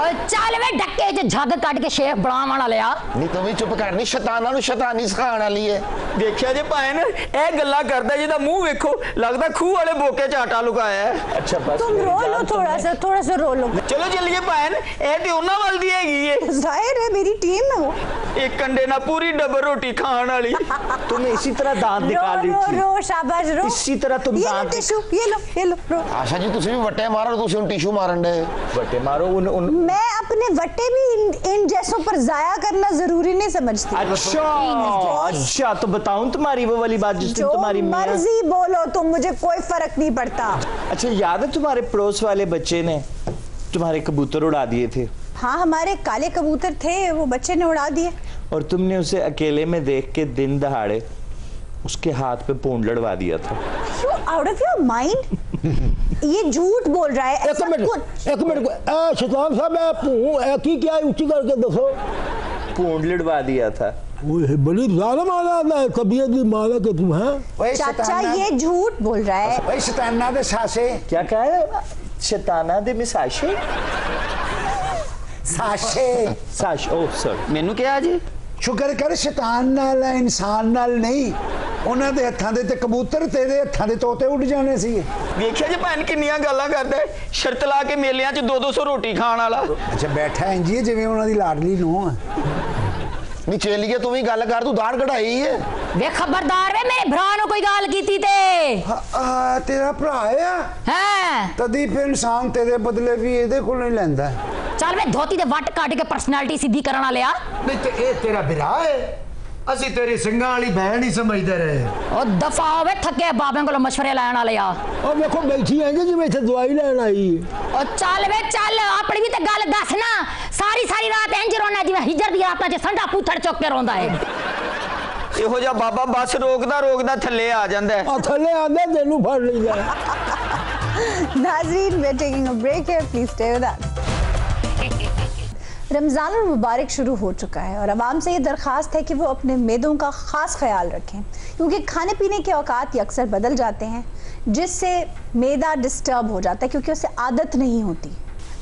[SPEAKER 4] ਓਏ ਚੱਲ ਵੇ ਡੱਕੇ 'ਚ ਝੱਗ ਕੱਢ ਕੇ ਸ਼ੇਖ ਬਣਾਉਣ ਵਾਲਾ ਲਿਆ।
[SPEAKER 7] ਨਹੀਂ ਤੂੰ ਵੀ ਚੁੱਪ ਕਰਨੀ, ਸ਼ੈਤਾਨਾਂ ਨੂੰ ਸ਼ੈਤਾਨੀ ਸਿਖਾਉਣ ਵਾਲੀ ਹੈ।
[SPEAKER 6] ਦੇਖਿਆ ਜੇ ਭਾਏ ਨੇ ਇਹ ਗੱਲਾਂ ਕਰਦਾ ਜਿਹਦਾ ਮੂੰਹ ਵੇਖੋ ਲੱਗਦਾ ਖੂਹ ਵਾਲੇ ਬੋਕੇ 'ਚ ਆਟਾ ਲੁਕਾਇਆ ਹੈ।
[SPEAKER 3] अच्छा बस
[SPEAKER 1] तुम रो लो, थोड़ा सा रो लो।
[SPEAKER 6] ਚਲੋ ਚੱਲੀਏ ਭਾਏ ਨੇ, ਇਹ ਤੇ ਉਹਨਾਂ ਵੱਲ ਦੀ ਹੈਗੀ ਏ।
[SPEAKER 1] जाहिर है मेरी टीम है वो।
[SPEAKER 6] ਇੱਕ ਕੰਡੇ ਨਾਲ ਪੂਰੀ ਡਬਲ ਰੋਟੀ ਖਾਣ ਵਾਲੀ।
[SPEAKER 3] तुम इसी तरह दांत निकाल रही थी।
[SPEAKER 1] रो शाबाश रो।
[SPEAKER 3] इसी तरह तुम
[SPEAKER 1] ये लो
[SPEAKER 3] दांत
[SPEAKER 1] टिश्यू, ये लो रो।
[SPEAKER 7] ਆਸ਼ਾ ਜੀ ਤੁਸੀਂ ਵੀ ਵੱਟੇ ਮਾਰੋ, ਤੁਸੀਂ ਹੁਣ ਟਿਸ਼ੂ ਮਾਰਨ ਦੇ।
[SPEAKER 3] बटे मारो उन
[SPEAKER 1] मैं अपने वट्टे भी इन जैसों पर जाया करना जरूरी नहीं समझती।
[SPEAKER 3] अच्छा तो बताऊं तुम्हारी वो वाली बात जिस दिन
[SPEAKER 1] जो
[SPEAKER 3] तुम्हारी मियां।
[SPEAKER 1] मर्जी बोलो तुम, मुझे कोई फर्क नहीं पड़ता।
[SPEAKER 3] अच्छा याद है तुम्हारे पड़ोस वाले बच्चे ने तुम्हारे कबूतर उड़ा दिए थे?
[SPEAKER 1] हाँ हमारे काले कबूतर थे, वो बच्चे ने उड़ा दिए।
[SPEAKER 3] और तुमने उसे अकेले में देख के दिन दहाड़े उसके हाथ पे पूंड लड़वा दिया था।
[SPEAKER 1] You out of your mind? ये झूठ बोल रहा है।
[SPEAKER 9] एक मिनट शैतान साहब की क्या ऊंची करके दसो।
[SPEAKER 3] पूंड लड़वा दिया था।
[SPEAKER 9] बड़ी जालिम औलाद है, तबीयत भी मालक है तुम। हैं
[SPEAKER 5] ਓਏ
[SPEAKER 1] चाचा ये झूठ बोल रहा है।
[SPEAKER 5] ਓਏ ਸ਼ੈਤਾਨਾਂ ਦੇ ਸਾਸੇ
[SPEAKER 3] क्या कहा है? शैताना दे मिसाशे
[SPEAKER 5] ਸਾਸ਼ੇ।
[SPEAKER 3] साश ओ सर
[SPEAKER 6] ਮੈਨੂੰ ਕਿਹਾ ਜੀ
[SPEAKER 5] ਸ਼ੁਕਰ ਕਰ ਸ਼ੈਤਾਨ ਨਾਲ ਹੈ, ਇਨਸਾਨ ਨਾਲ ਨਹੀਂ। ਉਹਨਾਂ ਦੇ ਹੱਥਾਂ ਦੇ ਤੇ ਕਬੂਤਰ, ਤੇਰੇ ਹੱਥਾਂ ਦੇ ਤੋਤੇ ਉੱਡ ਜਾਣੇ ਸੀ।
[SPEAKER 6] ਵੇਖਿਆ ਜੀ ਭੈਣ ਕਿੰਨੀਆਂ ਗੱਲਾਂ ਕਰਦਾ ਹੈ। ਸ਼ਰਤ ਲਾ ਕੇ ਮੇਲਿਆਂ 'ਚ 200 ਰੋਟੀ ਖਾਣ ਵਾਲਾ।
[SPEAKER 5] ਅੱਛਾ ਬੈਠਾ ਇੰਜ ਹੀ ਹੈ ਜਿਵੇਂ ਉਹਨਾਂ ਦੀ ਲਾਡਲੀ ਨੂੰ ਆ।
[SPEAKER 7] ਨਹੀਂ ਚੇਲੀਏ ਤੂੰ ਵੀ ਗੱਲ ਕਰ, ਤੂੰ ਦਾੜ ਕਢਾਈ ਹੈ।
[SPEAKER 4] ਵੇ ਖਬਰਦਾਰ ਵੇ ਮੇਰੇ ਭਰਾ ਨੂੰ ਕੋਈ ਗੱਲ ਕੀਤੀ ਤੇ।
[SPEAKER 5] ਤੇਰਾ ਭਰਾ ਆ
[SPEAKER 4] ਹੈ
[SPEAKER 5] ਤਦੀ ਫਿਰ ਇਨਸਾਨ ਤੇਰੇ ਬਦਲੇ ਵੀ ਇਹਦੇ ਕੋਲੋਂ ਹੀ ਲੈਂਦਾ।
[SPEAKER 4] ਚੱਲ ਵੇ ਧੋਤੀ ਦੇ ਵੱਟ ਕੱਢ ਕੇ ਪਰਸਨੈਲਿਟੀ ਸਿੱਧੀ ਕਰਨ ਵਾਲਿਆ।
[SPEAKER 8] ਨਹੀਂ ਤੇ ਇਹ ਤੇਰਾ ਵਿਰਾ ਹੈ, ਅਸੀਂ ਤੇਰੀ ਸਿੰਘਾਂ ਵਾਲੀ ਬਹਿਣ ਹੀ ਸਮਝਦੇ ਰਹੇ।
[SPEAKER 4] ਉਹ ਦਫਾ ਹੋਵੇ ਥੱਕੇ ਬਾਬਿਆਂ ਕੋਲੋਂ ਮਸ਼ਵਰੇ ਲੈਣ ਵਾਲੇ ਆ।
[SPEAKER 9] और देखो बैठी है जिवें इत्थे दवाई लैन आई।
[SPEAKER 4] ਉਹ ਚੱਲ ਵੇ ਚੱਲ, ਆਪਣੀ ਵੀ ਤੇ ਗੱਲ ਦੱਸ ਨਾ। ਸਾਰੀ ਰਾਤ ਇੰਜ ਰੋਣਾ ਜਿਵੇਂ ਹਿਜਰ ਦੀ ਰਾਤਾਂ 'ਚ ਸੰਡਾ ਪੂਥੜ ਚੁੱਕ ਕੇ ਰੋਂਦਾ ਹੈ।
[SPEAKER 6] ਇਹੋ ਜਿਹਾ ਬਾਬਾ ਬੱਸ ਰੋਕਦਾ ਥੱਲੇ ਆ ਜਾਂਦਾ ਹੈ।
[SPEAKER 9] थले आंदे तेनू फड़ लईदा।
[SPEAKER 1] नाज़रीन we're taking a break here, please stay with us। Ramzan मुबारक शुरू हो चुका है और आवाम से ये दरख्वास्त है कि वो अपने मैदों का ख़ास ख्याल रखें, क्योंकि खाने पीने के औकात अक्सर बदल जाते हैं जिससे मैदा डिस्टर्ब हो जाता है क्योंकि उसे आदत नहीं होती।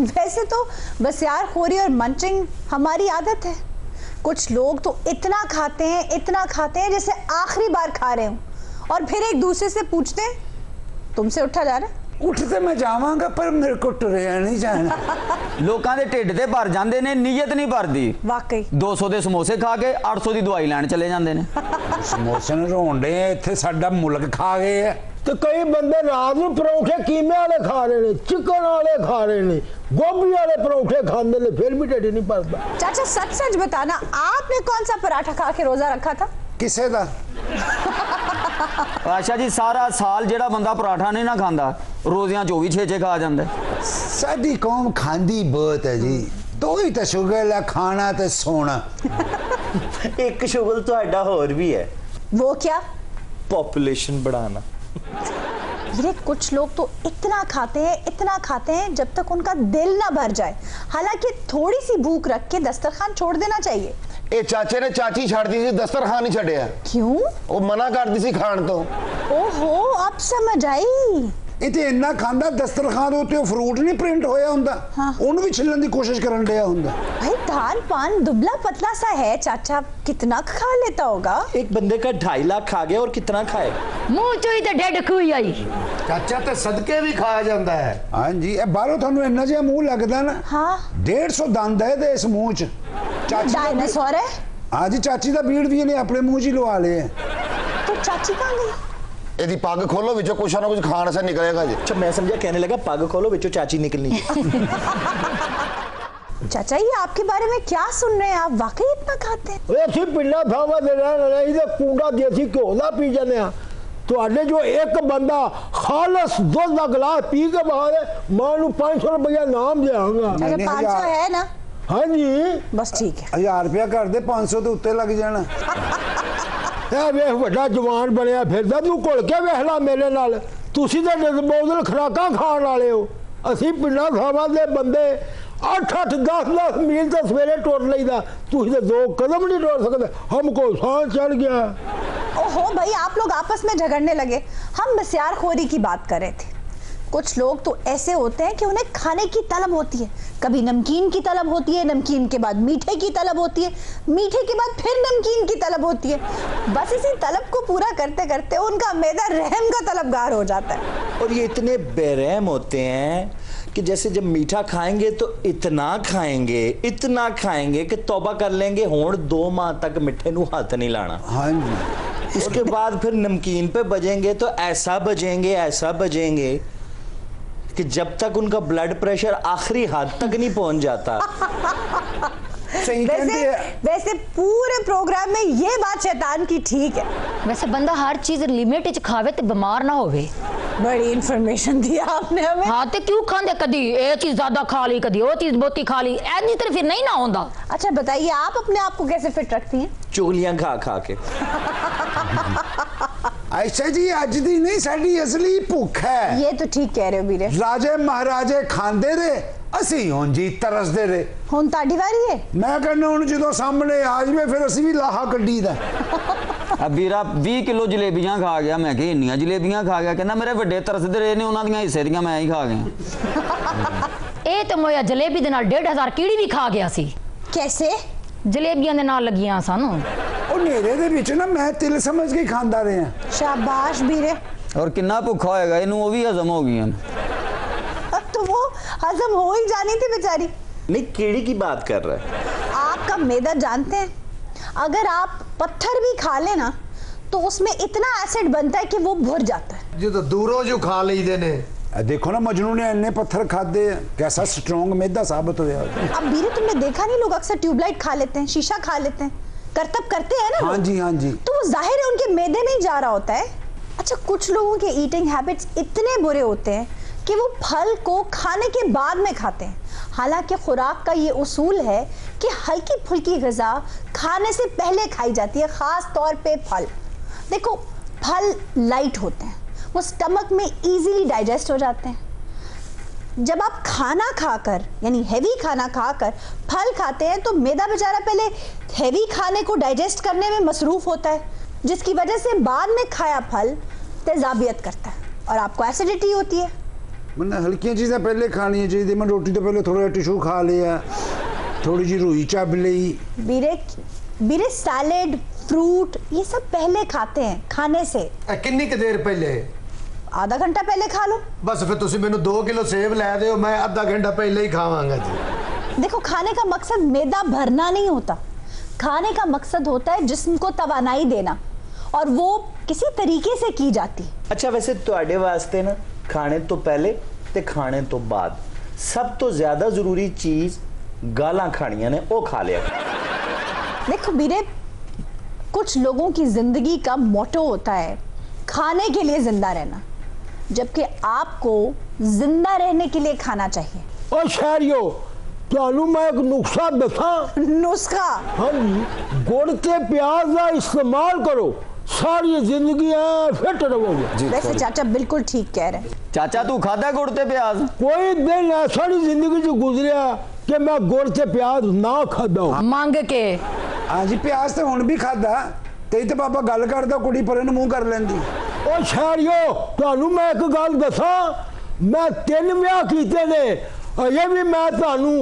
[SPEAKER 1] वैसे तो बसियारखोरी और मंचिंग हमारी आदत है। कुछ लोग तो इतना खाते हैं जैसे आखिरी बार खा रहे हों और फिर एक दूसरे से पूछते हैं तुमसे उठा जा रहा है?
[SPEAKER 5] ਉੱਠ ਤੇ ਮੈਂ ਜਾਵਾਂਗਾ ਪਰ ਮੇਰੇ ਕੋ ਟੁਰਿਆ ਨਹੀਂ ਜਾਣਾ।
[SPEAKER 6] ਲੋਕਾਂ ਦੇ ਢਿੱਡ ਤੇ ਭਰ ਜਾਂਦੇ ਨੇ, ਨੀਅਤ ਨਹੀਂ ਭਰਦੀ।
[SPEAKER 1] ਵਾਕਈ
[SPEAKER 6] 200 ਦੇ ਸਮੋਸੇ ਖਾ ਕੇ 800 ਦੀ ਦਵਾਈ ਲੈਣ ਚਲੇ ਜਾਂਦੇ ਨੇ।
[SPEAKER 5] ਸਮੋਸੇ ਨੂੰ ਰੋਂਡੇ ਇੱਥੇ ਸਾਡਾ ਮੁਲਕ ਖਾ ਗਏ ਆ।
[SPEAKER 9] तो कई बंदे रात में परौंठे कीमे वाले खा रहे हैं, चिकन वाले खा रहे हैं, गोभी वाले परौंठे खाने ले फिर भी ढिड नहीं भरता।
[SPEAKER 1] चाचा सच सच बताना, आपने कौन सा पराठा खा के रोजा रखा था?
[SPEAKER 5] ਕਿਸੇ ਦਾ
[SPEAKER 6] आशा जी सारा साल जेड़ा बंदा पराठा नहीं ना खांदा, रोजियां 24-6 खा जांदा।
[SPEAKER 5] ਸਾਡੀ ਕੌਮ ਖਾਂਦੀ ਬਹੁਤ ਹੈ ਜੀ। ਦੋ ਹੀ ਤਾਂ ਸ਼ੁਗਲ ਹੈ, ਖਾਣਾ ਤੇ ਸੋਣਾ।
[SPEAKER 3] एक शुगल तो एडा होर भी है,
[SPEAKER 1] वो क्या?
[SPEAKER 3] पॉपुलेशन बढ़ाना।
[SPEAKER 1] ये कुछ लोग तो इतना खाते हैं जब तक उनका दिल ना भर जाए। हालांकि थोड़ी सी भूख रख के दस्तरखान छोड़ देना चाहिए।
[SPEAKER 7] ਇਹ ਚਾਚੇ ਨੇ ਚਾਚੀ ਛੱਡਦੀ ਸੀ, ਦਸਤਰਖਾਨ ਨਹੀਂ ਛੱਡਿਆ।
[SPEAKER 1] क्यों?
[SPEAKER 7] ਉਹ ਮਨਾ ਕਰਦੀ ਸੀ ਖਾਣ ਤੋਂ।
[SPEAKER 1] ओहो अब समझ आई।
[SPEAKER 5] ਇਹ ਤੇ ਇੰਨਾ ਖਾਂਦਾ ਦਸਤਰਖਾਨ ਦੇ ਉੱਤੇ ਉਹ ਫਰੂਟ ਨਹੀਂ ਪ੍ਰਿੰਟ ਹੋਇਆ ਹੁੰਦਾ, ਉਹਨੂੰ ਵੀ ਛਿੱਲਣ ਦੀ ਕੋਸ਼ਿਸ਼ ਕਰਨ ਡਿਆ ਹੁੰਦਾ।
[SPEAKER 1] भाई धान पान दुबला पतला सा है, चाचा कितना खा लेता होगा?
[SPEAKER 3] एक बंदे का 2.5 लाख खा गया और कितना खाए?
[SPEAKER 4] मुंह चोई ते ढेड खुई आई।
[SPEAKER 8] ਚਾਚਾ ਤੇ ਸਦਕੇ ਵੀ ਖਾਇਆ ਜਾਂਦਾ ਹੈ।
[SPEAKER 5] ਹਾਂਜੀ ਇਹ ਬਾਹਰੋਂ ਤੁਹਾਨੂੰ ਇੰਨਾ ਜਿਹਾ ਮੂੰਹ ਲੱਗਦਾ ਨਾ।
[SPEAKER 1] हाँ
[SPEAKER 5] 150 ਦੰਦ ਹੈ ਤੇ ਇਸ ਮੂੰਹ 'ਚ। ਚਾਚੀ ਦਾ
[SPEAKER 1] डायनासोर है।
[SPEAKER 5] ਹਾਂਜੀ ਚਾਚੀ ਦਾ ਬੀੜ ਵੀ ਇਹਨੇ ਆਪਣੇ ਮੂੰਹ 'ਚ ਹੀ ਲਵਾ ਲਏ ਹੈ।
[SPEAKER 1] तो चाची कहाँ गई?
[SPEAKER 7] ਇਹਦੀ ਪੱਗ ਖੋਲੋ, ਵਿੱਚੋਂ ਕੁਛ ਨਾ ਕੁਛ ਖਾਣ ਸੇ ਨਿਕਲੇਗਾ ਜੀ।
[SPEAKER 3] अच्छा मैं समझा कहने लगा पग खोलो बिचो चाची निकलनी।
[SPEAKER 1] चाचा ये आपके बारे में क्या सुन रहे हैं आप? वाकई इतना खाते हैं?
[SPEAKER 9] ਓਏ ਅਸੀਂ ਪਿੰਡਾਂ ਥਾਵਾਂ ਦੇ ਰਹਿਣ ਵਾਲੇ, ਇਹਦੇ ਕੂੰਡਾ ਦੇਸੀ ਘਿਓ ਦਾ ਪੀ ਜਾਂਦੇ ਆ। ਤੁਹਾਡੇ ਜੋ ਇੱਕ ਬੰਦਾ ਖਾਲਸ ਦੁੱਧ ਦਾ ਗਲਾਸ ਪੀ ਕੇ ਬਾਹਰ ਮਾਂ ਨੂੰ 500 ਰੁਪਇਆ ਨਾਮ ਦੇਵਾਂਗਾ।
[SPEAKER 1] अच्छा
[SPEAKER 5] नहीं,
[SPEAKER 1] 500
[SPEAKER 5] हजार।
[SPEAKER 1] है ना?
[SPEAKER 9] ਹਾਂਜੀ
[SPEAKER 1] बस ठीक है।
[SPEAKER 5] 1000 ਰੁਪਇਆ ਕਰਦੇ 500 ਦੇ ਉੱਤੇ ਲੱਗ ਜਾਣਾ।
[SPEAKER 9] ਇਹ ਵੇਖ ਵੱਡਾ ਜਵਾਨ ਬਣਿਆ ਫਿਰਦਾ, ਤੂੰ ਘੁਲ ਕੇ ਵੇਖ ਲੈ ਮੇਰੇ ਨਾਲ। ਤੁਸੀਂ ਤਾਂ ਡਿਸਪੋਜ਼ਲ ਖੁਰਾਕਾਂ ਖਾਣ ਵਾਲੇ ਹੋ, ਅਸੀਂ ਪਿੰਡਾਂ ਥਾਵਾਂ ਦੇ ਬੰਦੇ 8-8 10-10 ਮੀਲ ਤਾਂ ਸਵੇਰੇ ਟੁਰ ਲਈਦਾ, ਤੁਸੀਂ ਤਾਂ 2 ਕਦਮ नहीं टुर सकते। हमको सांस चढ़ गया।
[SPEAKER 1] ओहो भाई आप लोग आपस में झगड़ने लगे। हम बसियारखोरी की बात कर रहे थे। कुछ लोग तो ऐसे होते हैं कि उन्हें खाने की तलब होती है, कभी नमकीन की तलब होती है, नमकीन के बाद मीठे की तलब होती है, मीठे के बाद फिर नमकीन की तलब होती है। बस इसी तलब को पूरा करते करते उनका मैदा रहम का तलबगार हो जाता है।
[SPEAKER 3] और ये इतने बेरहम होते हैं कि जैसे जब मीठा खाएंगे तो इतना खाएंगे कि तौबा कर लेंगे, होड़ 2 माह तक मिठे नू हाथ नहीं लाना।
[SPEAKER 5] ਹਾਂਜੀ
[SPEAKER 3] उसके बाद फिर नमकीन पे बजेंगे तो ऐसा बजेंगे कि जब तक उनका ब्लड प्रेशर आखिरी हद तक नहीं पहुंच जाता।
[SPEAKER 5] ਸਹੀ ਕਹਿੰਦੇ ਆ।
[SPEAKER 1] वैसे पूरे प्रोग्राम में ये बात शैतान की ठीक है।
[SPEAKER 4] वैसे बंदा हर चीज लिमिट च खावे ते बीमार ना होवे।
[SPEAKER 1] बड़ी इन्फॉर्मेशन दी आपने हमें।
[SPEAKER 4] हाँ ते क्यों खांदे, कदी ये चीज ज्यादा खा ली, कदी वो चीज बहुती खा ली, ऐसी तरह फिर नहीं ना होंदा।
[SPEAKER 1] अच्छा बताइए आप अपने आप को कैसे फिट रखती हैं?
[SPEAKER 3] चुगलियां खा खा के।
[SPEAKER 5] ऐसा जी ਅੱਜ ਦੀ ਨਹੀਂ ਸਾਡੀ ਅਸਲੀ ਭੁੱਖ ਹੈ।
[SPEAKER 1] ये तो ठीक कह रहे हो ਵੀਰੇ।
[SPEAKER 5] ਰਾਜੇ ਮਹਾਰਾਜੇ ਖਾਂਦੇ ਰਹੇ, ਅਸੀਂ ਹੁਣ ਜੀ ਤਰਸਦੇ ਰਹੇ।
[SPEAKER 1] ਹੁਣ ਤੁਹਾਡੀ ਵਾਰੀ ਹੈ।
[SPEAKER 5] ਮੈਂ ਕਹਿੰਦਾ ਹੁਣ ਜਦੋਂ ਸਾਹਮਣੇ ਆ ਜਾਵੇ ਫਿਰ ਅਸੀਂ ਵੀ ਲਾਹਾ ਕੱਢੀਦਾ।
[SPEAKER 6] अब ਵੀਰਾ 20 ਕਿਲੋ ਜਲੇਬੀਆਂ ਖਾ ਗਿਆ। ਮੈਂ ਕਿ ਇੰਨੀਆਂ ਜਲੇਬੀਆਂ ਖਾ ਗਿਆ? ਕਹਿੰਦਾ ਮੇਰੇ ਵੱਡੇ ਤਰਸਦੇ ਰਹੇ ਨੇ, ਉਹਨਾਂ ਦੀਆਂ ਹਿੱਸੇ ਦੀਆਂ ਮੈਂ ਹੀ ਖਾ ਗਿਆ।
[SPEAKER 4] ਇਹ ਤੇ ਮੋਇਆ ਜਲੇਬੀ ਦੇ ਨਾਲ 1500 ਕੀੜੀ ਵੀ ਖਾ ਗਿਆ ਸੀ।
[SPEAKER 1] कैसे?
[SPEAKER 4] ਜਲੇਬੀਆਂ ਦੇ ਨਾਲ ਲੱਗੀਆਂ ਸਾਨੂੰ।
[SPEAKER 5] ਉਹ ਨੇਰੇ ਦੇ ਵਿੱਚ ਨਾ ਮੈਂ ਤਿਲ ਸਮਝ ਕੇ ਖਾਂਦਾ ਰਿਹਾ।
[SPEAKER 1] शाबाश ਵੀਰੇ।
[SPEAKER 6] ਔਰ ਕਿੰਨਾ ਭੁੱਖਾ ਹੋਏਗਾ ਇਹਨੂੰ, ਉਹ ਵੀ ਹਜ਼ਮ ਹੋ ਗਈਆਂ।
[SPEAKER 1] अब तो वो हजम हो ही जानी थी बेचारी।
[SPEAKER 3] नहीं कीड़ी की बात कर रहा है।
[SPEAKER 1] आपका मैदा जानते हैं, अगर आप पत्थर भी खा लेना तो उसमें इतना एसिड बनता है कि वो भुर जाता है।
[SPEAKER 8] ਜਦੋਂ ਦੂਰੋਂ ਜੋ ਖਾ ਲਈਦੇ ਨੇ।
[SPEAKER 5] देखो ना मजनू ने इतने पत्थर खाते हैं, कैसा स्ट्रॉन्ग मैदा साबित हो गया।
[SPEAKER 1] अब बीरे तुमने देखा नहीं, लोग अक्सर ट्यूबलाइट खा लेते हैं, शीशा खा लेते हैं, करतब करते हैं ना
[SPEAKER 5] हाँ
[SPEAKER 1] लोग।
[SPEAKER 5] जी हाँ जी।
[SPEAKER 1] तो वो जाहिर है उनके मैदे में ही जा रहा होता है। अच्छा कुछ लोगों के ईटिंग हैबिट्स इतने बुरे होते हैं कि वो फल को खाने के बाद में खाते हैं। हालांकि खुराक का ये उसूल है कि हल्की फुल्की ग़िज़ा खाने से पहले खाई जाती है, ख़ास तौर पे फल। देखो फल लाइट होते हैं, वो स्टमक में इजीली डाइजेस्ट हो जाते हैं। जब आप खाना खाकर यानी हैवी खाना खाकर फल खाते हैं तो मैदा बेचारा पहले हैवी खाने को डाइजेस्ट करने में मसरूफ़ होता है, जिसकी वजह से बाद में खाया फल तेजाबियत करता है और आपको एसिडिटी होती है।
[SPEAKER 5] मैंने हल्की चीज़ें पहले खानी चाहिए। मैं रोटी तो पहले थोड़ा टिशू खा लिया, थोड़ी जी रुई चब ली।
[SPEAKER 1] बीरे सैलेड फ्रूट ये सब पहले खाते हैं खाने से।
[SPEAKER 8] कितनी देर पहले?
[SPEAKER 1] आधा घंटा पहले खा लो।
[SPEAKER 5] बस फिर तुसी मैनू 2 किलो सेब लै दिओ, मैं आधा घंटा पहले ही खावांगा जी।
[SPEAKER 1] देखो, खाने का मकसद मैदा भरना नहीं होता, खाने का मकसद होता है जिस्म को तवानाई देना, और वो किसी तरीके से की जाती।
[SPEAKER 3] अच्छा, वैसे तुहाडे वास्ते ना खाने तो पहले ते खाने तो बाद सब तो ज्यादा जरूरी चीज गालां खानियां ने, वो खा लिया।
[SPEAKER 1] देखो वीरे, कुछ लोगों की जिंदगी का मोटो होता है खाने के लिए जिंदा रहना, जबकि आपको जिंदा रहने के लिए खाना चाहिए।
[SPEAKER 9] और शहरियो, ਤੁਹਾਨੂੰ मैं एक नुस्खा दसा।
[SPEAKER 1] नुस्खा?
[SPEAKER 9] हाँ जी, गुड़ ते प्याज का इस्तेमाल करो, सारी जिंदगी फिट रहोगे।
[SPEAKER 1] वैसे चाचा बिल्कुल ठीक कह रहे हैं।
[SPEAKER 6] चाचा तू खादा गुड़ ते प्याज?
[SPEAKER 9] कोई दिन ऐसा नहीं जिंदगी च गुजरिया कि मैं गुड़ ते प्याज ना खादा हूं।
[SPEAKER 4] मांग के।
[SPEAKER 10] हाँ जी, प्याज तो हुण भी खादा ते तो पापा गल करदा कुड़ी परे नूं मूंह कर लैंदी।
[SPEAKER 9] ओ शहरियो, ਤੁਹਾਨੂੰ मैं एक गल दसा, मैं 3 ਵਿਆਹ ਕੀਤੇ ने, अजे भी मैं ਤੁਹਾਨੂੰ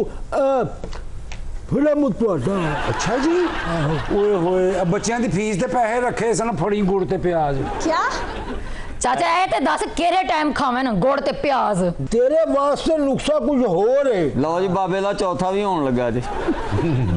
[SPEAKER 9] फिल्म ਤੁਹਾਡਾ।
[SPEAKER 10] अच्छा जी, ओए होए, अब बच्चों की फीस के पैसे रखे सन, फड़ी गुड़ ते प्याज।
[SPEAKER 1] क्या
[SPEAKER 4] चाचा ए ते दस केरे टाइम खावे ना गुड़ ते प्याज?
[SPEAKER 9] तेरे वास्ते नुस्खा कुछ होर है।
[SPEAKER 6] लो जी, बाबे दा चौथा भी होने लगा जी।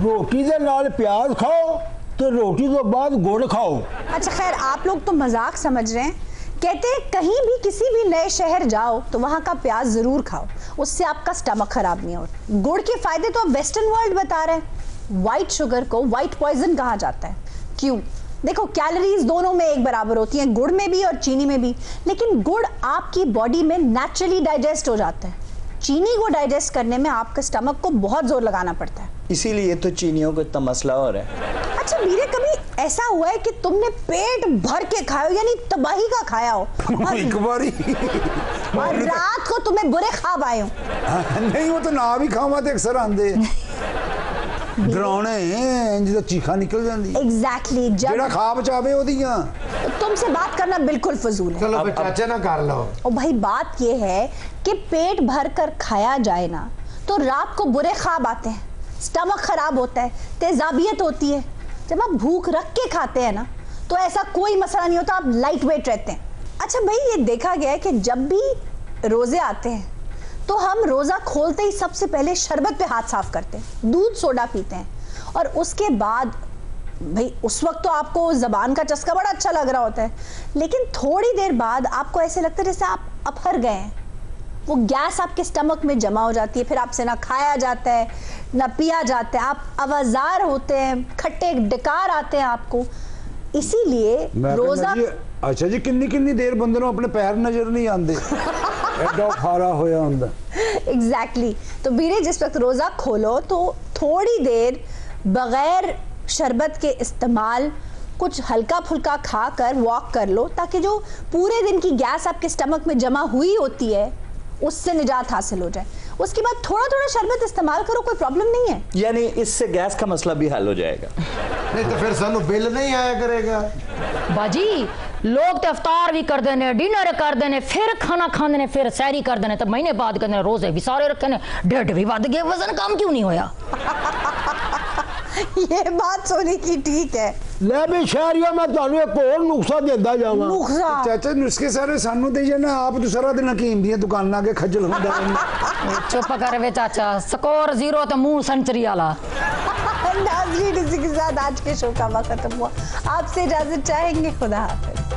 [SPEAKER 9] रोटी दे नाल प्याज खाओ तो रोटी तो बाद गुड़ खाओ।
[SPEAKER 1] अच्छा खैर, आप लोग तो मजाक समझ रहे हैं। कहते हैं कहीं भी किसी भी नए शहर जाओ तो वहाँ का प्याज जरूर खाओ, उससे आपका स्टमक खराब नहीं होता। गुड़ के फायदे तो अब वेस्टर्न वर्ल्ड बता रहे हैं। व्हाइट शुगर को व्हाइट पॉइजन कहा जाता है। क्यों? देखो, कैलोरीज दोनों में एक बराबर होती हैं, गुड़ में भी और चीनी में भी, लेकिन गुड़ आपकी बॉडी में नेचुरली डाइजेस्ट हो जाता है। चीनी को डाइजेस्ट करने में आपके स्टमक को बहुत जोर लगाना पड़ता है,
[SPEAKER 3] इसीलिए तो चीनियों को इतना मसला हो रहा है।
[SPEAKER 1] अच्छा वीरे, कभी ऐसा हुआ है कि तुमने पेट भर के खाया हो, यानी तबाही का खाया हो,
[SPEAKER 10] एक बारी
[SPEAKER 1] और रात को तुम्हें बुरे ख्वाब आए हो?
[SPEAKER 10] नहीं, वो तो ना भी खावा तो अक्सर आंदे डराने इंज चीखा निकल जाती।
[SPEAKER 1] एग्जैक्टली,
[SPEAKER 10] जेड़ा खा बचावे ओदियां।
[SPEAKER 1] तुमसे बात करना बिल्कुल फजूल है।
[SPEAKER 5] चलो फिर चाचा ना कर लो।
[SPEAKER 1] ओ भाई, बात ये है कि पेट भर कर खाया जाए ना तो रात को बुरे ख्वाब आते हैं, स्टमक खराब होता है, तेजाबियत होती है। जब आप भूख रख के खाते हैं ना तो ऐसा कोई मसला नहीं होता, आप लाइट वेट रहते हैं। अच्छा भाई, ये देखा गया है कि जब भी रोजे आते हैं तो हम रोजा खोलते ही सबसे पहले शरबत पे हाथ साफ करते हैं, दूध सोडा पीते हैं, और उसके बाद भाई उस वक्त तो आपको जबान का चस्का बड़ा अच्छा लग रहा होता है, लेकिन थोड़ी देर बाद आपको ऐसे लगता है जैसे आप अफर गए हैं। वो गैस आपके स्टमक में जमा हो जाती है, फिर आपसे ना खाया जाता है ना पिया जाता है, आप आवाजार होते हैं, खट्टे डकार आते हैं आपको। इसीलिए रोजा।
[SPEAKER 10] अच्छा जी, किन्नी किन्नी देर बंदे नूं अपने पैर नजर नहीं आते, एडा खारा होया हुंदा।
[SPEAKER 1] एग्जैक्टली। तो वीरे, जिस वक्त रोजा खोलो तो थोड़ी देर बगैर शरबत के इस्तेमाल कुछ हल्का फुल्का खाकर वॉक कर लो, ताकि जो पूरे दिन की गैस आपके स्टमक में जमा हुई होती है उससे निजात हासिल हो जाए। उसके बाद थोड़ा थोड़ा शरबत इस्तेमाल करो, कोई प्रॉब्लम नहीं है।
[SPEAKER 3] यानी इससे गैस का मसला भी हल हो जाएगा।
[SPEAKER 5] नहीं तो फिर सानू बिल नहीं आया करेगा।
[SPEAKER 4] बाजी, लोग तो अफ्तार भी करते हैं, डिनर करते हैं, फिर खाना खाते हैं, फिर सैरी करते हैं, तो महीने बाद करते हैं, रोजे भी सारे रखे हैं, ढिड भी बढ़ गए, वजन कम क्यों नहीं होया?
[SPEAKER 1] ये बात सोनी की ठीक है।
[SPEAKER 9] ले भी शहरियों, मैं ਤੁਹਾਨੂੰ एक और नुस्खा देता जावा।
[SPEAKER 1] नुस्खा?
[SPEAKER 10] चाचा नुस्खे सारे सानू दे जाना, आप तो सारा दिन हकीम दी दुकान के खज्जल होंदा रहंदा।
[SPEAKER 4] चुप कर वे चाचा, स्कोर 0 तो मुंह सेंचुरी वाला।
[SPEAKER 1] नाज़रीन, इसी के साथ आज के शो का वक्त खत्म हुआ। आपसे इजाजत चाहेंगे। खुदा हाफिज।